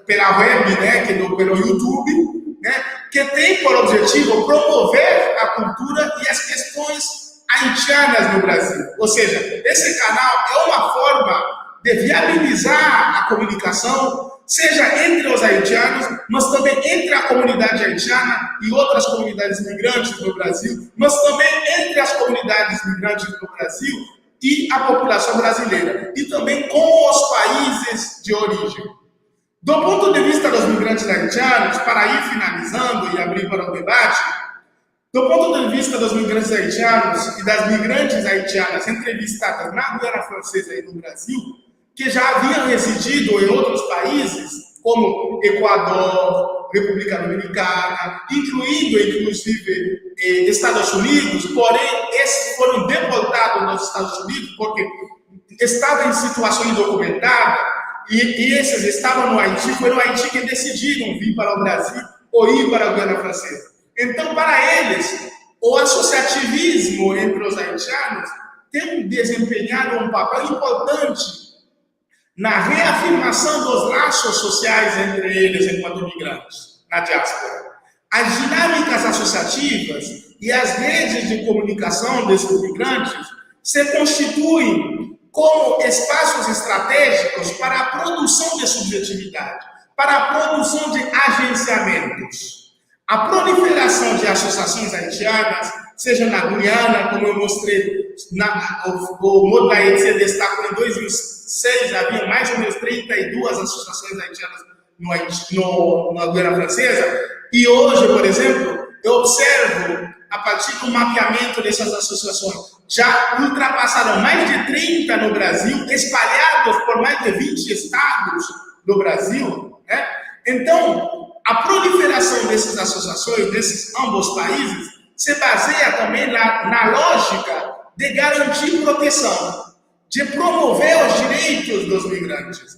pela web, né, pelo YouTube, né, que tem por objetivo promover a cultura e as questões haitianas no Brasil. Ou seja, esse canal é uma forma de viabilizar a comunicação, seja entre os haitianos, mas também entre a comunidade haitiana e outras comunidades migrantes no Brasil, mas também entre as comunidades migrantes no Brasil e a população brasileira, e também com os países de origem. Do ponto de vista dos migrantes haitianos, para ir finalizando e abrir para o debate, do ponto de vista dos migrantes haitianos e das migrantes haitianas entrevistadas na Guiana Francesa e no Brasil, que já haviam residido em outros países, como Equador, República Dominicana, inclusive Estados Unidos, porém, esses foram deportados nos Estados Unidos porque estavam em situação indocumentada e esses estavam no Haiti, foi no Haiti que decidiram vir para o Brasil ou ir para a Guiana Francesa. Então, para eles, o associativismo entre os haitianos tem desempenhado um papel importante na reafirmação dos laços sociais entre eles enquanto migrantes, na diáspora. As dinâmicas associativas e as redes de comunicação desses migrantes se constituem como espaços estratégicos para a produção de subjetividade, para a produção de agenciamentos. A proliferação de associações haitianas, seja na Guiana, como eu mostrei, o Modo da Haiti destacou em 2006, havia mais ou menos 32 associações haitianas na Guiana Francesa, e hoje, por exemplo, eu observo, a partir do mapeamento dessas associações, já ultrapassaram mais de 30 no Brasil, espalhados por mais de 20 estados do Brasil, né? Então, a proliferação dessas associações, desses ambos países, se baseia também na lógica de garantir proteção, de promover os direitos dos migrantes.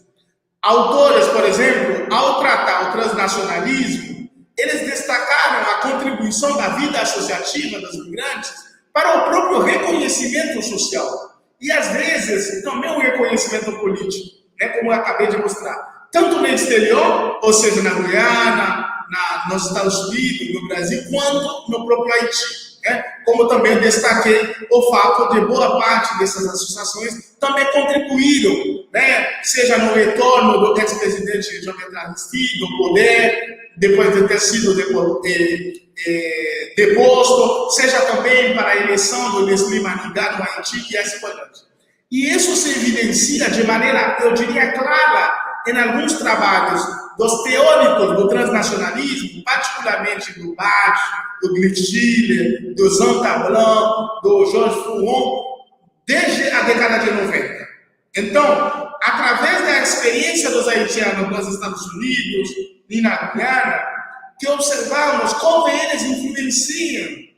Autores, por exemplo, ao tratar o transnacionalismo, eles destacaram a contribuição da vida associativa dos migrantes para o próprio reconhecimento social e, às vezes, também o reconhecimento político, né, como eu acabei de mostrar. Tanto no exterior, ou seja, na Guiana, nos Estados Unidos, no Brasil, quanto no próprio Haiti. Né? Como também destaquei o fato de boa parte dessas associações também contribuíram, né? Seja no retorno do ex-presidente Jovenel Aristide ao poder, depois de ter sido deposto, seja também para a eleição do Leslie Manigá no Haiti e assim por diante. E isso se evidencia de maneira, eu diria, clara em alguns trabalhos dos teóricos do transnacionalismo, particularmente do Bach, do Glitschiller, do Zantablan, do Georges Fouon, desde a década de 90. Então, através da experiência dos haitianos nos Estados Unidos e na Guiana, que observamos como eles influenciam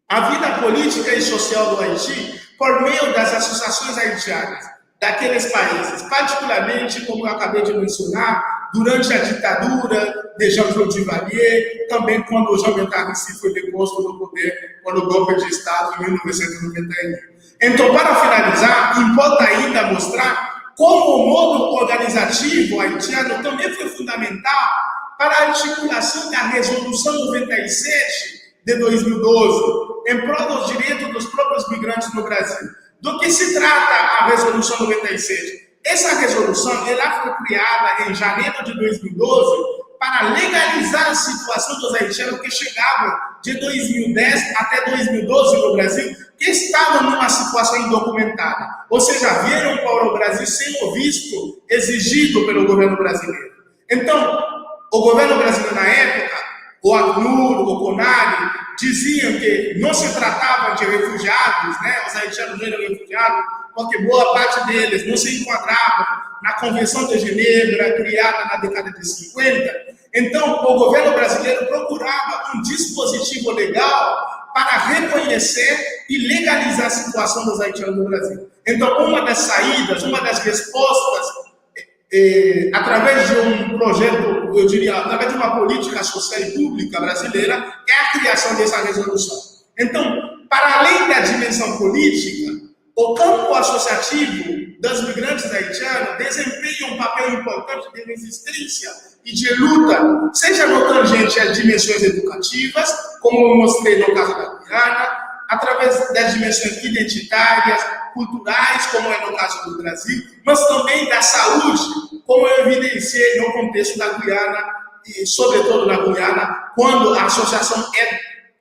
a vida política e social do Haiti por meio das associações haitianas daqueles países, particularmente, como eu acabei de mencionar, durante a ditadura de Jean-Claude Duvalier, também quando o Jean Bentarrici foi deposto do poder por o golpe de Estado em 1991. Então, para finalizar, importa ainda mostrar como o modo organizativo haitiano também foi fundamental para a articulação da Resolução 97 de 2012, em prol dos direitos dos próprios migrantes no Brasil. Do que se trata a Resolução 97? Essa resolução ela foi criada em janeiro de 2012 para legalizar a situação dos haitianos que chegavam de 2010 até 2012 no Brasil, que estavam numa situação indocumentada, ou seja, vieram para o Brasil sem o visto exigido pelo governo brasileiro. Então, o governo brasileiro na época, o ACNUR, o CONARE, diziam que não se tratava de refugiados, né? Os haitianos não eram refugiados, porque boa parte deles não se enquadravam na Convenção de Gênero, criada na década de 50. Então, o governo brasileiro procurava um dispositivo legal para reconhecer e legalizar a situação dos haitianos no Brasil. Então, uma das saídas, uma das respostas, através de um projeto, eu diria, através de uma política social e pública brasileira, é a criação dessa resolução. Então, para além da dimensão política, o campo associativo dos migrantes haitianos desempenha um papel importante de resistência e de luta, seja no tangente às dimensões educativas, como eu mostrei no caso da Guiana, através das dimensões identitárias, culturais, como é no caso do Brasil, mas também da saúde, como eu evidenciei no contexto da Guiana, e sobretudo na Guiana, quando a associação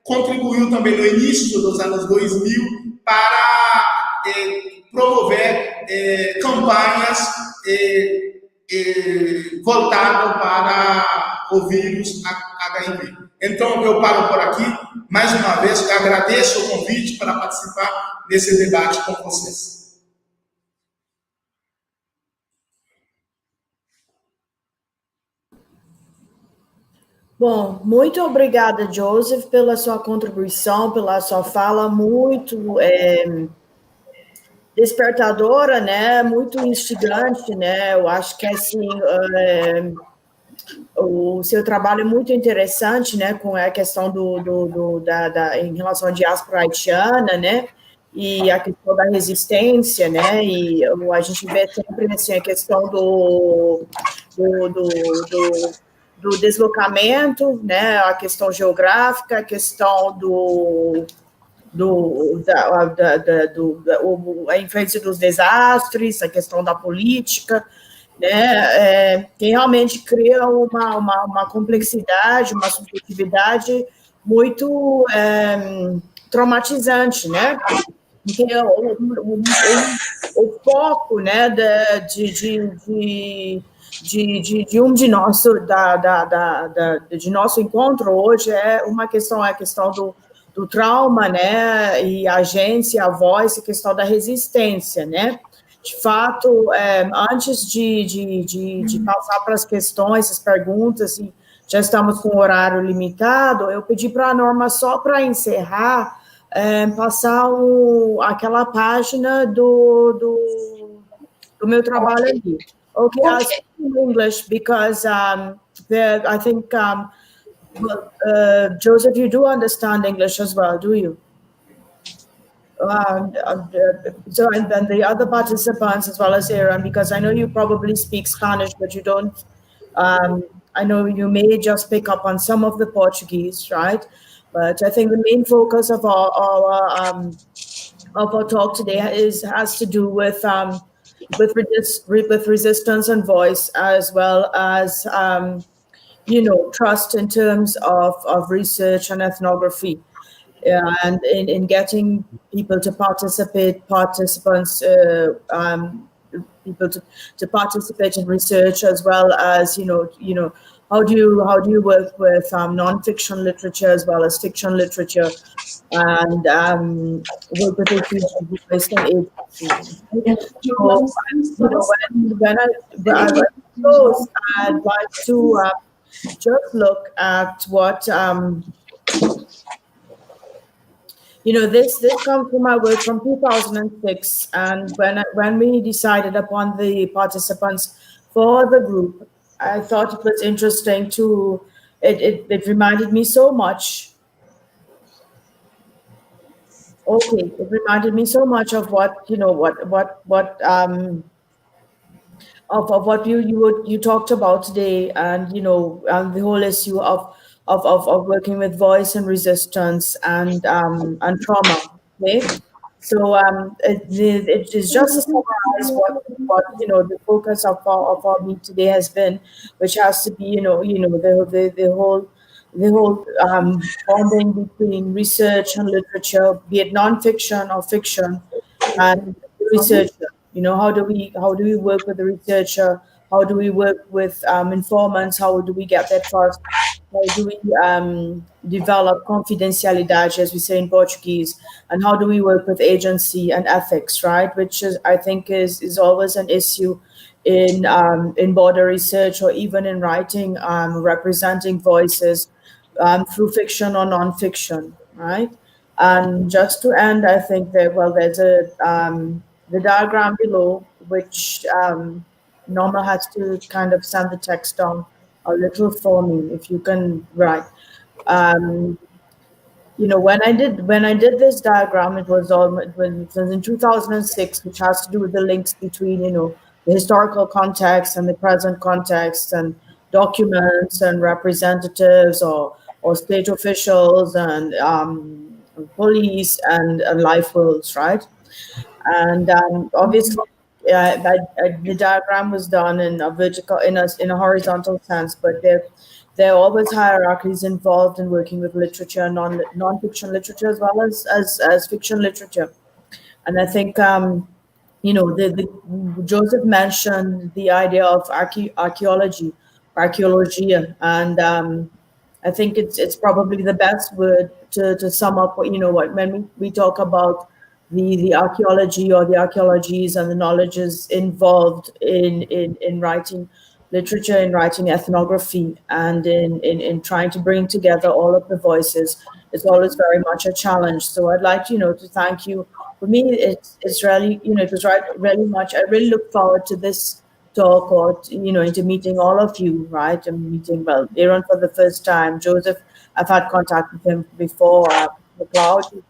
contribuiu também no início dos anos 2000 para promover campanhas voltadas para o vírus HIV. Então, eu paro por aqui. Mais uma vez, eu agradeço o convite para participar desse debate com vocês. Bom, muito obrigada, Joseph, pela sua contribuição, pela sua fala muito despertadora, né? Muito instigante, né? Eu acho que assim o seu trabalho é muito interessante, né? Com a questão em relação à diáspora haitiana, né? E a questão da resistência, né? E a gente vê sempre assim a questão do deslocamento, né, a questão geográfica, a questão a influência dos desastres, a questão da política, né, que realmente cria uma complexidade, uma subjetividade muito traumatizante, né? O foco, né, de nosso encontro hoje é a questão do trauma, né, e a agência, a voz, a questão da resistência, né. De fato, antes de passar para as questões, as perguntas, e já estamos com o horário limitado, eu pedi para a Norma, só para encerrar, passar aquela página do meu trabalho ali. Okay, I'll speak in English because I think, Joseph, you do understand English as well, do you? So, and then the other participants as well as Aaron, because I know you probably speak Spanish, but you don't, I know you may just pick up on some of the Portuguese, right? But I think the main focus of our talk today has to do with resistance and voice, as well as trust in terms of research and ethnography, and in getting people to people to participate in research, as well as how do you work with non-fiction literature as well as fiction literature, and work with issues of voice and agency. So, when I close, I'd like to just look at what, this comes from my work from 2006. And when we decided upon the participants for the group, I thought it was interesting to, it reminded me so much. Okay, it reminded me so much of what, of what you talked about today, and the whole issue of working with voice and resistance and trauma. Okay, so it is just to summarize what the focus of our meet today has been, which has to be the whole bonding between research and literature, be it nonfiction or fiction, and the researcher. How do we work with the researcher? How do we work with informants? How do we get their trust? How do we develop confidentialidade, as we say in Portuguese? And how do we work with agency and ethics, right? Which I think is always an issue in border research, or even in writing, representing voices through fiction or nonfiction, right? And just to end, I think that, there's the diagram below, which Norma has to kind of send the text down a little for me, if you can write. When I did this diagram, it was in 2006, which has to do with the links between the historical context and the present context, and documents and representatives or state officials and police and life worlds, right? And obviously, the diagram was done in a vertical, in a horizontal sense, but there are always hierarchies involved in working with literature, non-fiction literature, as well as fiction literature. And I think Joseph mentioned the idea of archaeology, and I think it's probably the best word to sum up when we talk about the archaeology, or the archaeologies and the knowledges involved in writing literature, in writing ethnography, and in trying to bring together all of the voices. It's always very much a challenge. So I'd like to thank you. For me, it's really it was really much. I really look forward to this talk, or into meeting all of you, right? I'm meeting Aaron for the first time. Joseph, I've had contact with him before. Cláudio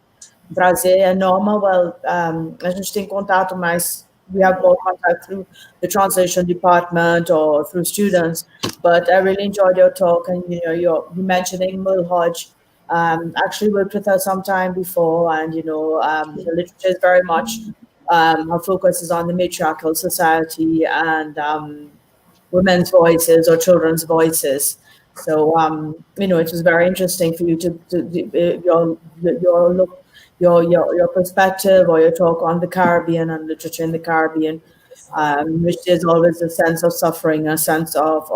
Braga and Norma, a gente tem contato, mas we have more contact through the translation department or through students. But I really enjoyed your talk, and you mentioning Merle Hodge. Actually worked with her sometime before, and the literature is very much her focus is on the matriarchal society and women's voices or children's voices. So it was very interesting for you your perspective, or your talk on the Caribbean and literature in the Caribbean, which is always a sense of suffering, a sense of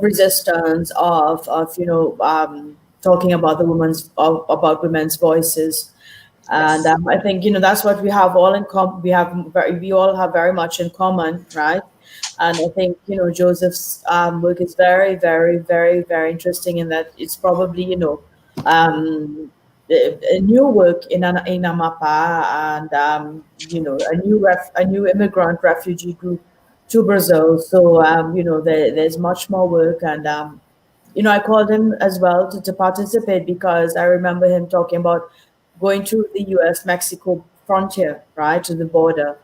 resistance, of talking about about women's voices. And I think that's what we have all in common. We all have very much in common, right? And I think Joseph's work is very, very, very, very interesting in that it's probably a new work in Amapa, and a new immigrant refugee group to Brazil. So there's much more work, and I called him as well to participate, because I remember him talking about going to the U.S.-Mexico frontier, right, to the border.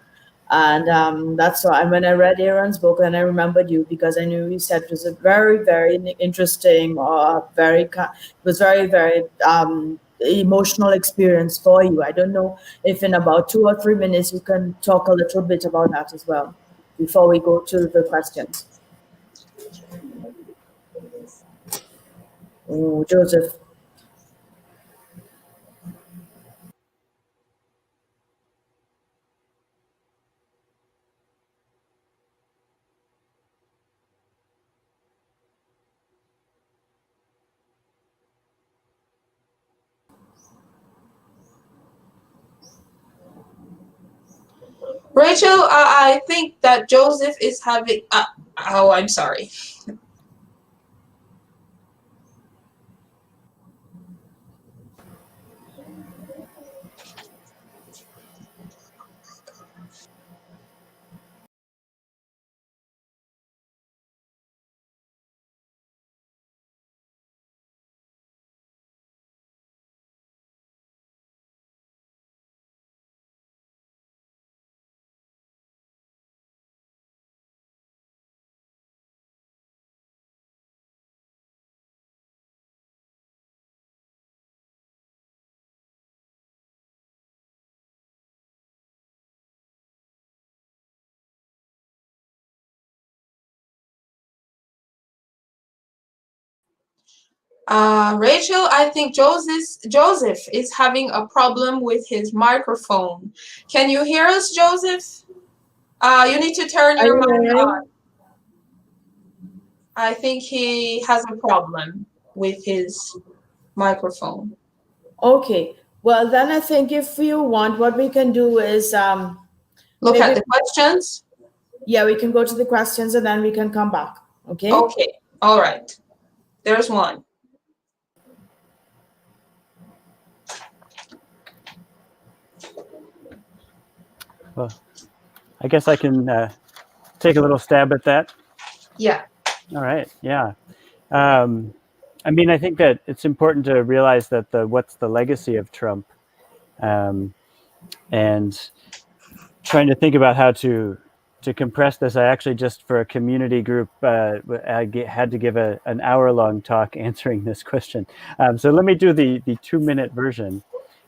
And that's why when I read Aaron's book, and I remembered you, because I knew you said it was a very, very interesting, very emotional experience for you. I don't know if in about 2 or 3 minutes you can talk a little bit about that as well before we go to the questions. Oh, Joseph. Rachel, I think that Joseph is having. Oh, I'm sorry. Rachel, I think Joseph is having a problem with his microphone. Can you hear us, Joseph? You need to turn your mic on. I think he has a problem with his microphone. Okay. Well, then I think if you want, what we can do is look at the questions. Yeah, we can go to the questions and then we can come back. Okay. Okay. All right. There's one. Well, I guess I can take a little stab at that. Yeah. All right. Yeah. I mean, I think that it's important to realize that what's the legacy of Trump, and trying to think about how to compress this. I actually just for a community group, I had to give an hour-long talk answering this question. So let me do the 2-minute version.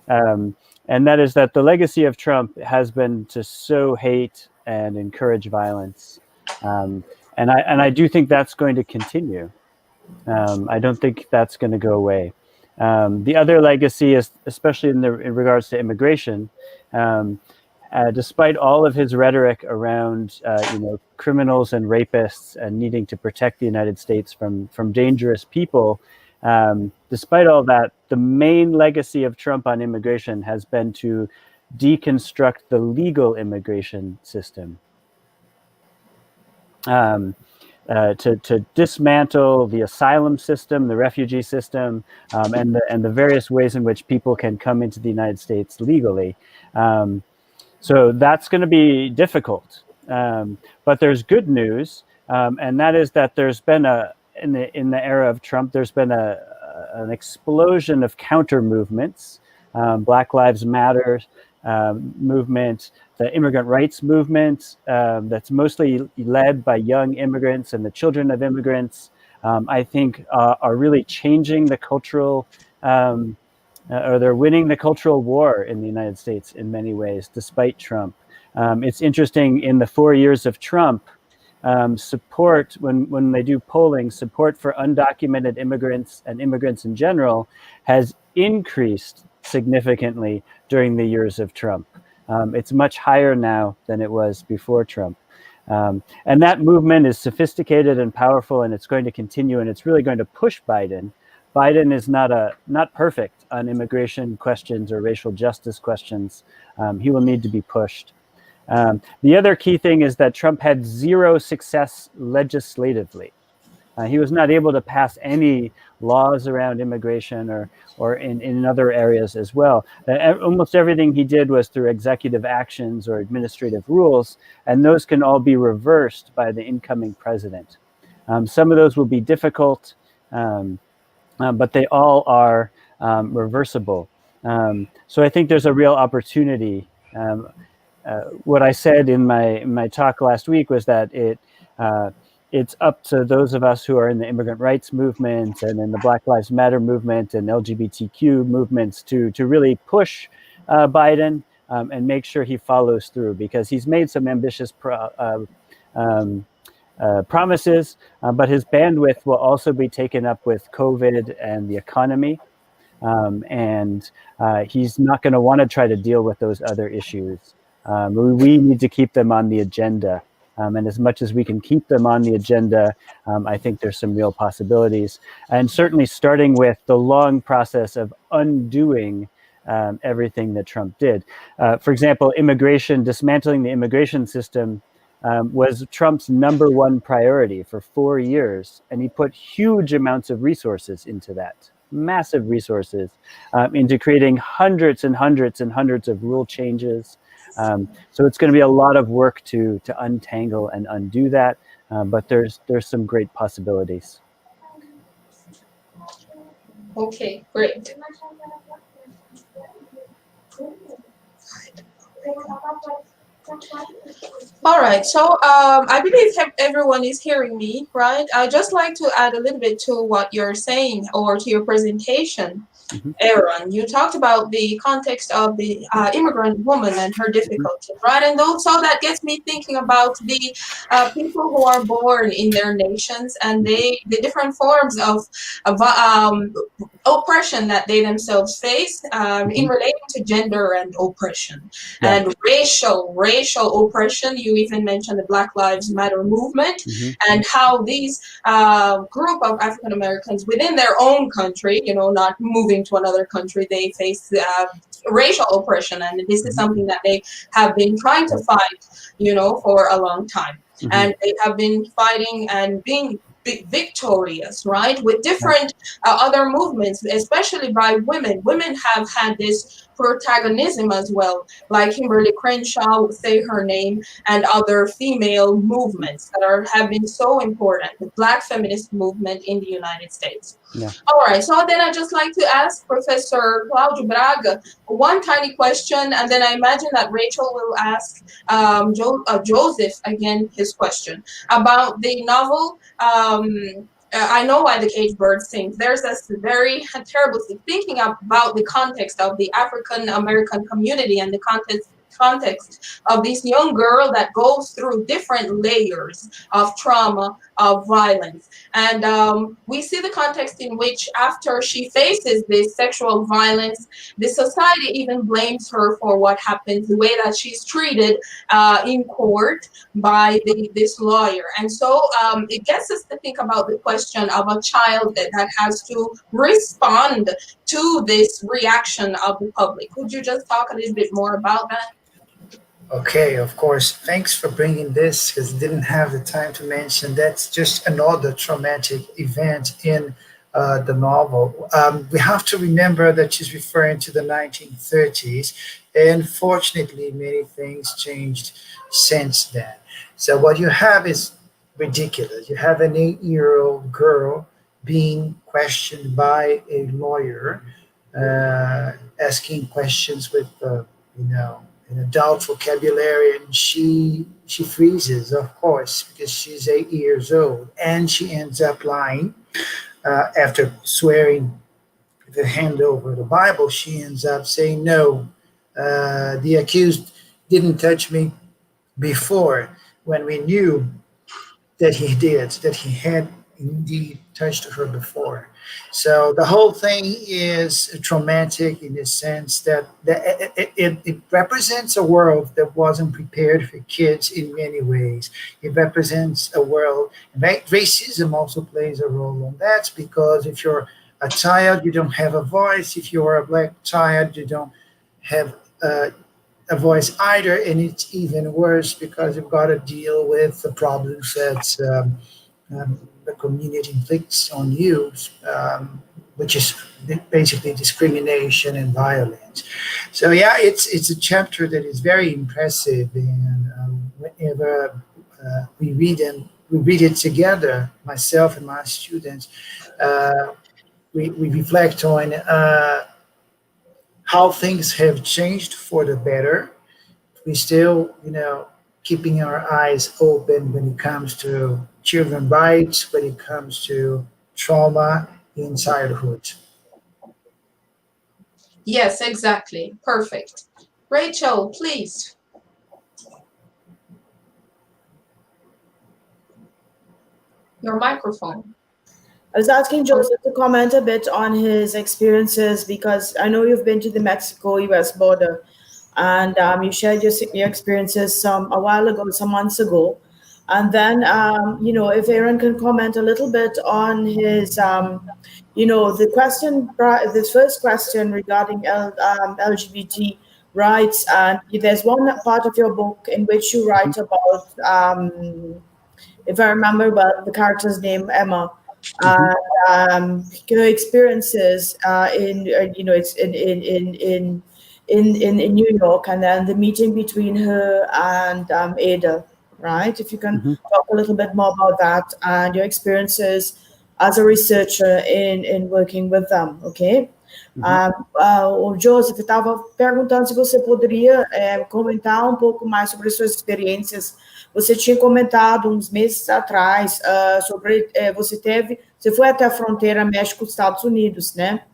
And that is that the legacy of Trump has been to sow hate and encourage violence. And I do think that's going to continue. I don't think that's going to go away. The other legacy is, especially in regards to immigration, despite all of his rhetoric around criminals and rapists and needing to protect the United States from dangerous people, despite all that, the main legacy of Trump on immigration has been to deconstruct the legal immigration system, to dismantle the asylum system, the refugee system, and the various ways in which people can come into the United States legally. So that's going to be difficult. But there's good news, and that is that there's been in the era of Trump, there's been an explosion of counter movements, Black Lives Matter movement, the immigrant rights movement that's mostly led by young immigrants and the children of immigrants, I think are really changing the cultural, or they're winning the cultural war in the United States in many ways, despite Trump. It's interesting, in the 4 years of Trump, support, when they do polling, support for undocumented immigrants and immigrants in general has increased significantly during the years of Trump. It's much higher now than it was before Trump. And that movement is sophisticated and powerful, and it's going to continue, and it's really going to push Biden. Biden is not perfect on immigration questions or racial justice questions. He will need to be pushed. The other key thing is that Trump had zero success legislatively. He was not able to pass any laws around immigration or in other areas as well. Almost everything he did was through executive actions or administrative rules, and those can all be reversed by the incoming president. Some of those will be difficult, but they all are reversible. So I think there's a real opportunity. What I said in my talk last week was that it's up to those of us who are in the immigrant rights movement and in the Black Lives Matter movement and LGBTQ movements to really push Biden and make sure he follows through, because he's made some ambitious promises, but his bandwidth will also be taken up with COVID and the economy. And he's not going to want to try to deal with those other issues. We need to keep them on the agenda. And as much as we can keep them on the agenda, I think there's some real possibilities. And certainly starting with the long process of undoing everything that Trump did. For example, immigration, dismantling the immigration system was Trump's #1 priority for 4 years. And he put huge amounts of resources into that, massive resources, into creating hundreds and hundreds and hundreds of rule changes. So it's going to be a lot of work to untangle and undo that, but there's some great possibilities. Okay, great. All right, so I believe everyone is hearing me, right? I'd just like to add a little bit to what you're saying or to your presentation. Aaron, you talked about the context of the immigrant woman and her difficulties, right? And so that gets me thinking about the people who are born in their nations and the different forms of oppression that they themselves face in relating to gender and oppression and racial oppression. You even mentioned the Black Lives Matter movement and how these group of African Americans within their own country, you know, not moving to another country, they face racial oppression, and this is something that they have been trying to fight, you know, for a long time, and they have been fighting and being victorious, right, with different other movements, especially by women. Women have had this protagonism as well, like Kimberly Crenshaw, say her name, and other female movements that have been so important, the Black feminist movement in the United States. All right, so then I'd just like to ask Professor Cláudio Braga one tiny question, and then I imagine that Rachel will ask Joseph again his question about the novel. I know why the caged bird sings. There's this very terrible thing, thinking about the context of the African American community and the context of this young girl that goes through different layers of trauma, of violence. And we see the context in which after she faces this sexual violence, the society even blames her for what happens, the way that she's treated in court by this lawyer. And so it gets us to think about the question of a child that has to respond to this reaction of the public. Could you just talk a little bit more about that? Okay, of course. Thanks for bringing this, because I didn't have the time to mention. That's just another traumatic event in the novel. We have to remember that she's referring to the 1930s, and fortunately, many things changed since then. So what you have is ridiculous. You have an 8-year-old girl being questioned by a lawyer, asking questions with, an adult vocabulary, and she freezes, of course, because she's 8 years old, and she ends up lying after swearing the hand over the Bible. She ends up saying, no, the accused didn't touch me before, when we knew that he did, that he had indeed touched her before. So the whole thing is traumatic in the sense that it represents a world that wasn't prepared for kids in many ways. It represents a world, and racism also plays a role on that, because if you're a child, you don't have a voice. If you're a Black child, you don't have a voice either, and it's even worse because you've got to deal with the problems that the community inflicts on you, which is basically discrimination and violence. So yeah, it's a chapter that is very impressive, and whenever we read it together, myself and my students, we reflect on how things have changed for the better. We still, keeping our eyes open when it comes to children's rights, when it comes to trauma in childhood. Yes, exactly. Perfect. Rachel, please. Your microphone. I was asking Joseph to comment a bit on his experiences, because I know you've been to the Mexico-US border, and you shared your experiences a while ago, some months ago. And then, if Aaron can comment a little bit on his, the question, this first question regarding LGBT rights. And there's one part of your book in which you write about, if I remember well, the character's name, Emma. Experiences in New York, and then the meeting between her and Ada, right? If you can talk a little bit more about that and your experiences as a researcher in working with them, okay? O Joseph estava perguntando se você poderia comentar pouco mais sobre as suas experiências. Você tinha comentado uns meses atrás sobre você foi até a fronteira México-Estados Unidos, né?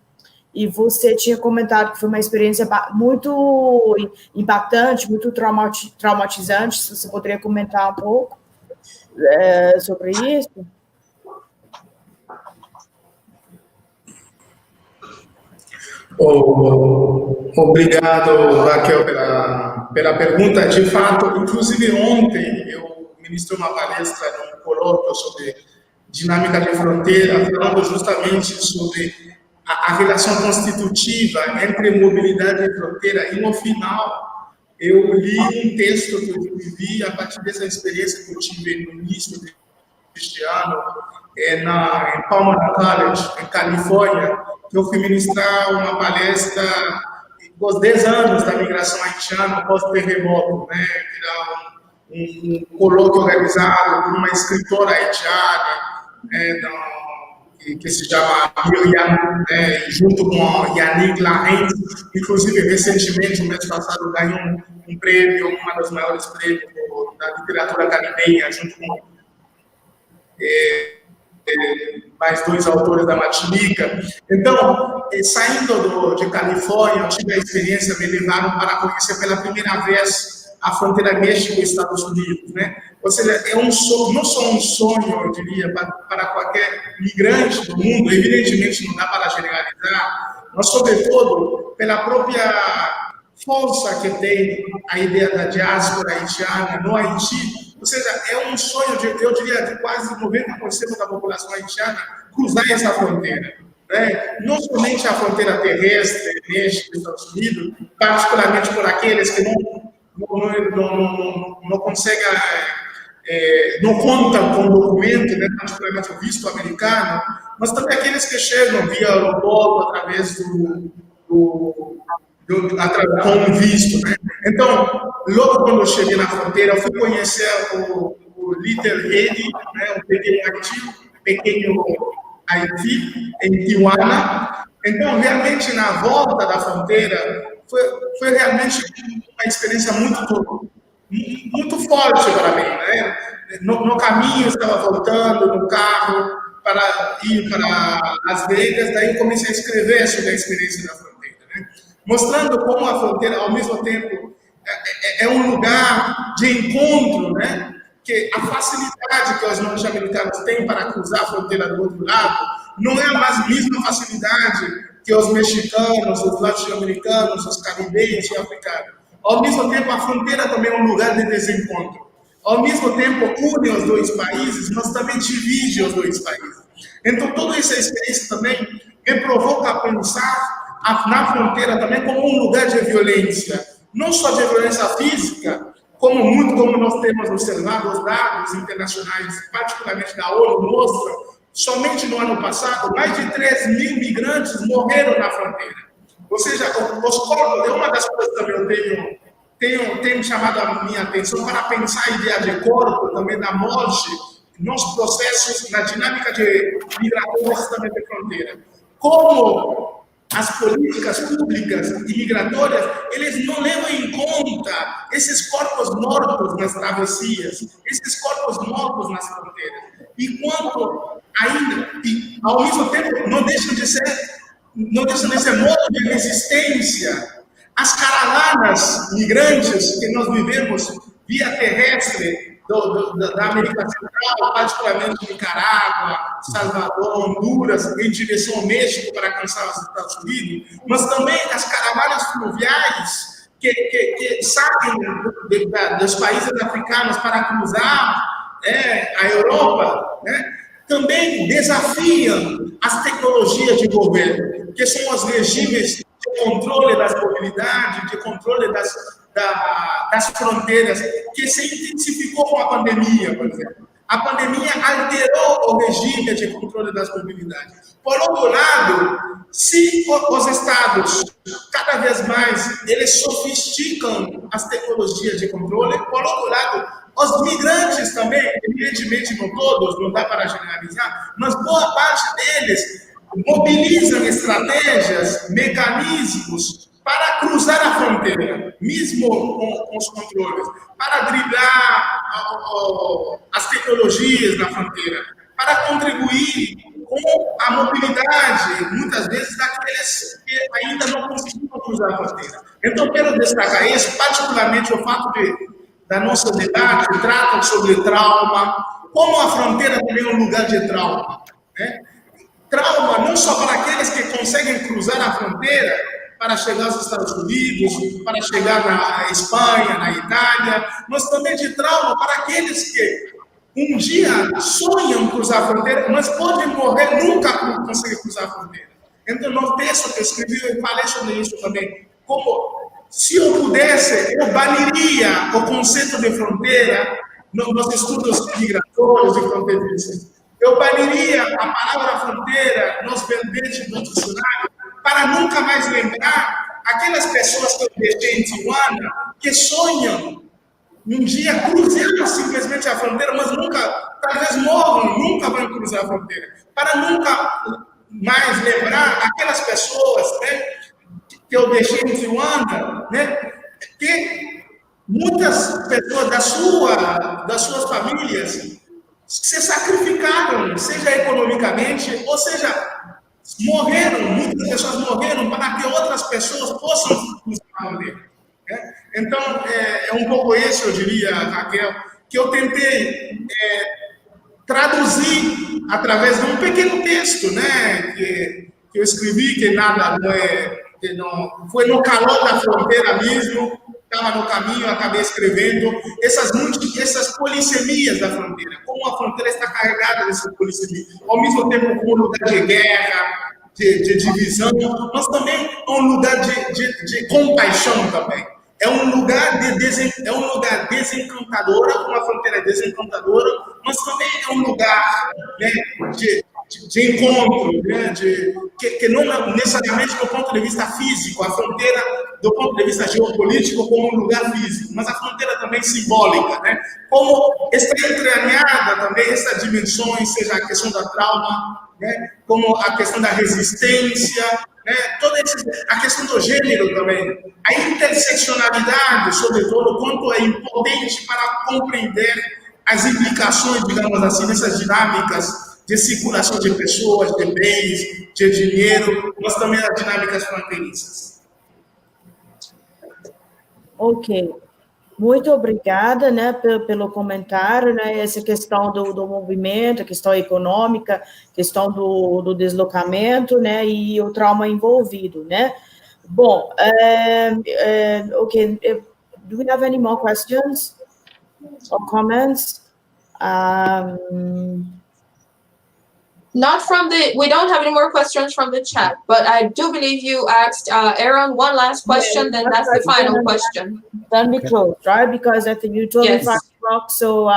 e você tinha comentado que foi uma experiência muito impactante, muito traumatizante. Se você poderia comentar um pouco sobre isso? Obrigado, Raquel, pela pergunta. De fato, inclusive ontem eu ministrei uma palestra num colóquio sobre dinâmica de fronteira, falando justamente sobre a relação constitutiva entre mobilidade e fronteira. E no final, eu li um texto que eu vivi a partir dessa experiência que eu tive no início deste ano, em Palmer College, em Califórnia, que eu fui ministrar uma palestra dos 10 anos da migração haitiana pós-terremoto, né? Um colóquio organizado por uma escritora haitiana, que se chama Miriam, junto com Yannick Lahain, inclusive recentemente, no mês passado, ganhou um prêmio, uma das maiores prêmios da literatura caribenha, junto com mais 2 autores da Martinica. Então, saindo de Califórnia, eu tive a experiência, me levaram para conhecer pela primeira vez a fronteira México-Estados Unidos, né? Ou seja, é um sonho, não só um sonho, eu diria, para qualquer migrante do mundo, evidentemente não dá para generalizar, mas, sobretudo, pela própria força que tem a ideia da diáspora haitiana no Haiti. Ou seja, é um sonho, eu diria, de quase 90% da população haitiana cruzar essa fronteira. Né? Não somente a fronteira terrestre, Neste, Estados Unidos, particularmente por aqueles que não conseguem, não contam com documento, né? Particularmente o visto americano, mas também aqueles que chegam via aeroporto, através com um visto, né? Então, logo quando eu cheguei na fronteira, eu fui conhecer o Little Haiti, né? O pequeno Haiti, em Tijuana. Então, realmente, na volta da fronteira, foi realmente uma experiência muito forte para mim, né? No caminho, eu estava voltando no carro para ir para Las Vegas, daí eu comecei a escrever sobre a experiência da fronteira, né? Mostrando como a fronteira, ao mesmo tempo, é um lugar de encontro, né? Que a facilidade que os norte-americanos têm para cruzar a fronteira do outro lado não é a mesma facilidade que os mexicanos, os latino-americanos, os caribenhos e africanos. Ao mesmo tempo, a fronteira também é um lugar de desencontro. Ao mesmo tempo, une os dois países, mas também divide os dois países. Então, toda essa experiência também me provoca a pensar na fronteira também como um lugar de violência. Não só de violência física, como nós temos observado os dados internacionais, particularmente da ONU, mostram, somente no ano passado, mais de 3 mil migrantes morreram na fronteira. Ou seja, os corpos, é uma das coisas que eu tenho chamado a minha atenção para pensar a ideia de corpo, também da morte, nos processos, na dinâmica de migratórias também de fronteira. Como as políticas públicas e migratórias, eles não levam em conta esses corpos mortos nas travessias, esses corpos mortos nas fronteiras. Enquanto ainda, e ao mesmo tempo, não deixam de ser modo de resistência. As caravanas migrantes que nós vivemos via terrestre da América Central, particularmente Nicarágua, Salvador, Honduras, em direção ao México para alcançar os Estados Unidos, mas também as caravanas fluviais que saem dos países africanos para cruzar a Europa, né? Também desafiam as tecnologias de governo, que são os regimes de controle das mobilidades, de controle das fronteiras, que se intensificou com a pandemia, por exemplo. A pandemia alterou o regime de controle das mobilidades. Por outro lado, se os estados, cada vez mais, eles sofisticam as tecnologias de controle, por outro lado, os migrantes também, evidentemente não todos, não dá para generalizar, mas boa parte deles mobilizam estratégias, mecanismos para cruzar a fronteira, mesmo com os controles, para driblar as tecnologias na fronteira, para contribuir com a mobilidade, muitas vezes, daqueles que ainda não conseguiram cruzar a fronteira. Então, quero destacar isso, particularmente o fato da nossa debate trata sobre trauma, como a fronteira também é um lugar de trauma, né? Trauma não só para aqueles que conseguem cruzar a fronteira para chegar aos Estados Unidos, para chegar na Espanha, na Itália, mas também de trauma para aqueles que um dia sonham cruzar a fronteira, mas podem morrer nunca conseguir cruzar a fronteira. Então, no texto que eu escrevi, eu falei sobre isso também. Como, se eu pudesse, eu baniria o conceito de fronteira nos estudos migratórios e fronteiristas. Eu baniria a palavra fronteira nos verbetes do dicionário para nunca mais lembrar aquelas pessoas que eu deixei em Tijuana que sonham um dia cruzar simplesmente a fronteira, mas nunca, talvez morram, nunca vão cruzar a fronteira. Para nunca mais lembrar aquelas pessoas, né, que eu deixei em Tijuana, né, que muitas pessoas das suas famílias se sacrificaram, seja economicamente, ou seja, morreram, muitas pessoas morreram para que outras pessoas possam cruzar a fronteira. Então, é um pouco isso, eu diria, Raquel, que eu tentei traduzir através de um pequeno texto, né, que eu escrevi, que nada não é, que não foi no calor da fronteira mesmo, estava no caminho, acabei escrevendo essas polissemias da fronteira, como a fronteira está carregada dessa polissemia, ao mesmo tempo como um lugar de guerra, de divisão, mas também um lugar de compaixão também. É um lugar desencantador, uma fronteira desencantadora, mas também é um lugar, né, de encontro, né, que não necessariamente do ponto de vista físico, a fronteira do ponto de vista geopolítico como um lugar físico, mas a fronteira também simbólica, né, como está entranhada também essas dimensões, seja a questão da trauma, né, como a questão da resistência, né, a questão do gênero também, a interseccionalidade, sobretudo, quanto é importante para compreender as implicações, digamos assim, dessas dinâmicas de circulação de pessoas, de bens, de dinheiro, mas também as dinâmicas fronteiriças. Ok. Muito obrigada, né, pelo comentário, né, essa questão do movimento, a questão econômica, questão do deslocamento, né, e o trauma envolvido, né. Bom, okay, do we have any more questions or comments? We don't have any more questions from the chat, but I do believe you asked Aaron one last question, then that's the final question. Then we close, right? Because I think you told me 5 o'clock, so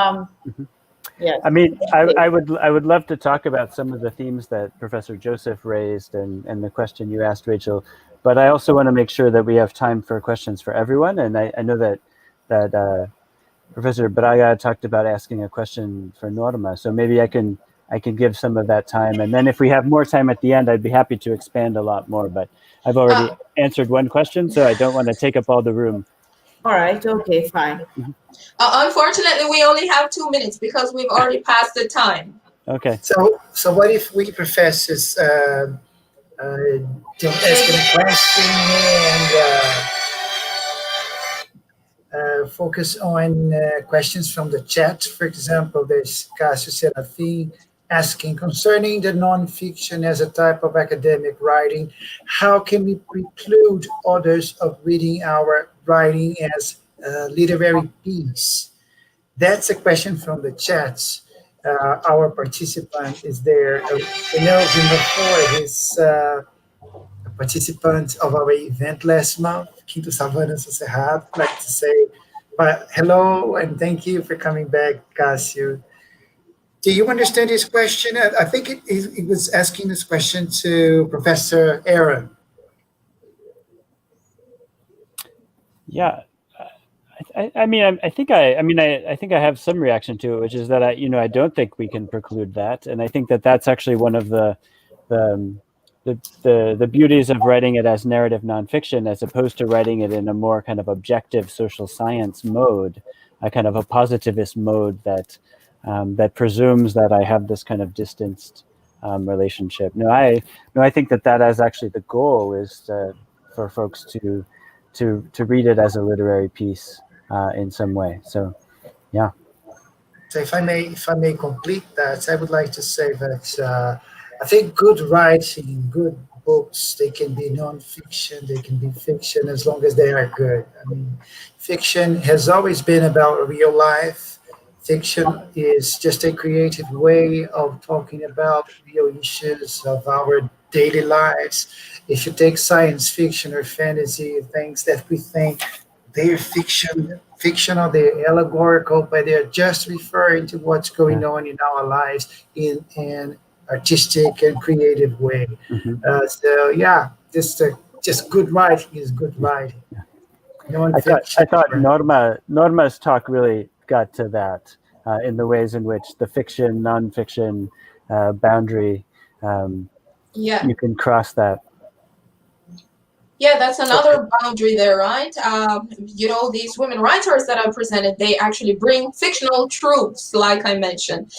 yeah. I mean, I would love to talk about some of the themes that Professor Joseph raised and the question you asked, Rachel, but I also want to make sure that we have time for questions for everyone. And I know that Professor Braga talked about asking a question for Norma, so maybe I can give some of that time. And then if we have more time at the end, I'd be happy to expand a lot more, but I've already answered one question, so I don't want to take up all the room. All right, okay, fine. Unfortunately, we only have 2 minutes because we've already passed the time. Okay. So what if we professors don't ask any question and focus on questions from the chat? For example, there's Cássio Serafim asking, concerning the nonfiction as a type of academic writing, how can we preclude others of reading our writing as a literary piece? That's a question from the chats. Our participant is there. I know him before. He's a participant of our event last month, Quinto Savana Cerrado. I'd like to say hello and thank you for coming back, Cássio. Do you understand his question? I think he was asking this question to Professor Aaron. Yeah, I think I have some reaction to it, which is that I don't think we can preclude that, and I think that that's actually one of the beauties of writing it as narrative nonfiction, as opposed to writing it in a more kind of objective social science mode, a kind of a positivist mode that presumes that I have this kind of distanced relationship. No, I think that is actually the goal, is for folks to read it as a literary piece in some way. So, yeah. So if I may complete that, I would like to say that I think good writing, good books, they can be non-fiction, they can be fiction, as long as they are good. I mean, fiction has always been about real life. Fiction is just a creative way of talking about real issues of our daily lives. If you take science fiction or fantasy, things that we think they're fictional, they're allegorical, but they're just referring to what's going on in our lives in an artistic and creative way. So yeah, just good writing is good writing. I thought Norma's talk really got to that in the ways in which the fiction, non-fiction boundary, you can cross that. Yeah, that's another boundary there, right? These women writers that are presented, they actually bring fictional truths, like I mentioned,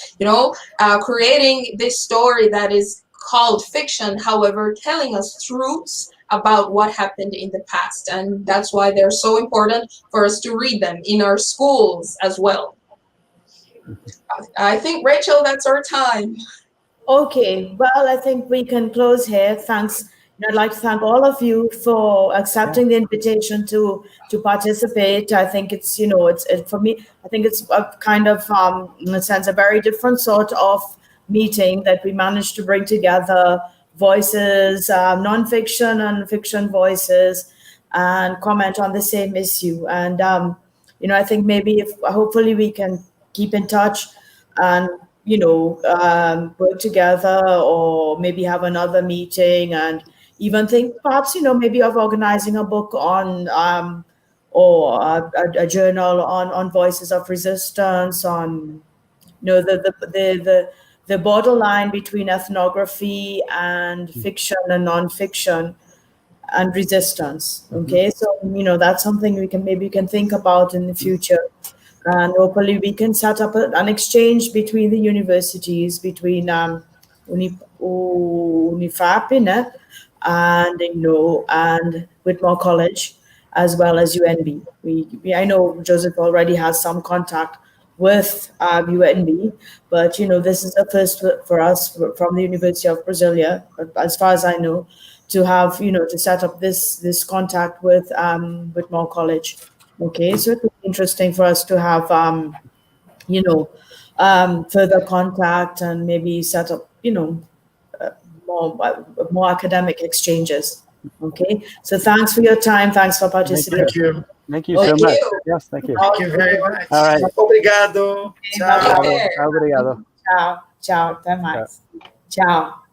creating this story that is called fiction, however, telling us truths about what happened in the past. And that's why they're so important for us to read them in our schools as well. I think, Rachel, that's our time. Okay, well, I think we can close here. Thanks. I'd like to thank all of you for accepting the invitation to participate. I think it's, for me, I think it's a kind of, in a sense, a very different sort of meeting that we managed to bring together voices, non-fiction and fiction voices, and comment on the same issue. And, I think maybe hopefully we can keep in touch and, work together, or maybe have another meeting, and even think perhaps, maybe of organizing a book on, or a journal on voices of resistance, on, the borderline between ethnography and fiction and non-fiction and resistance. Okay, so, that's something we can think about in the future. And hopefully we can set up an exchange between the universities, between UNIFAP and Whitman College, as well as UNB. I know Joseph already has some contact with UNB, but this is the first for us from the University of Brasília, as far as I know, to have to set up this contact with Whitman College. Okay, so it would be interesting for us to have further contact, and maybe set up more academic exchanges. Okay, so thanks for your time. Thanks for participating. Thank you so much. Yes, thank you. Thank you very much. All right. Obrigado. Obrigado. Tchau. Até mais. Tchau.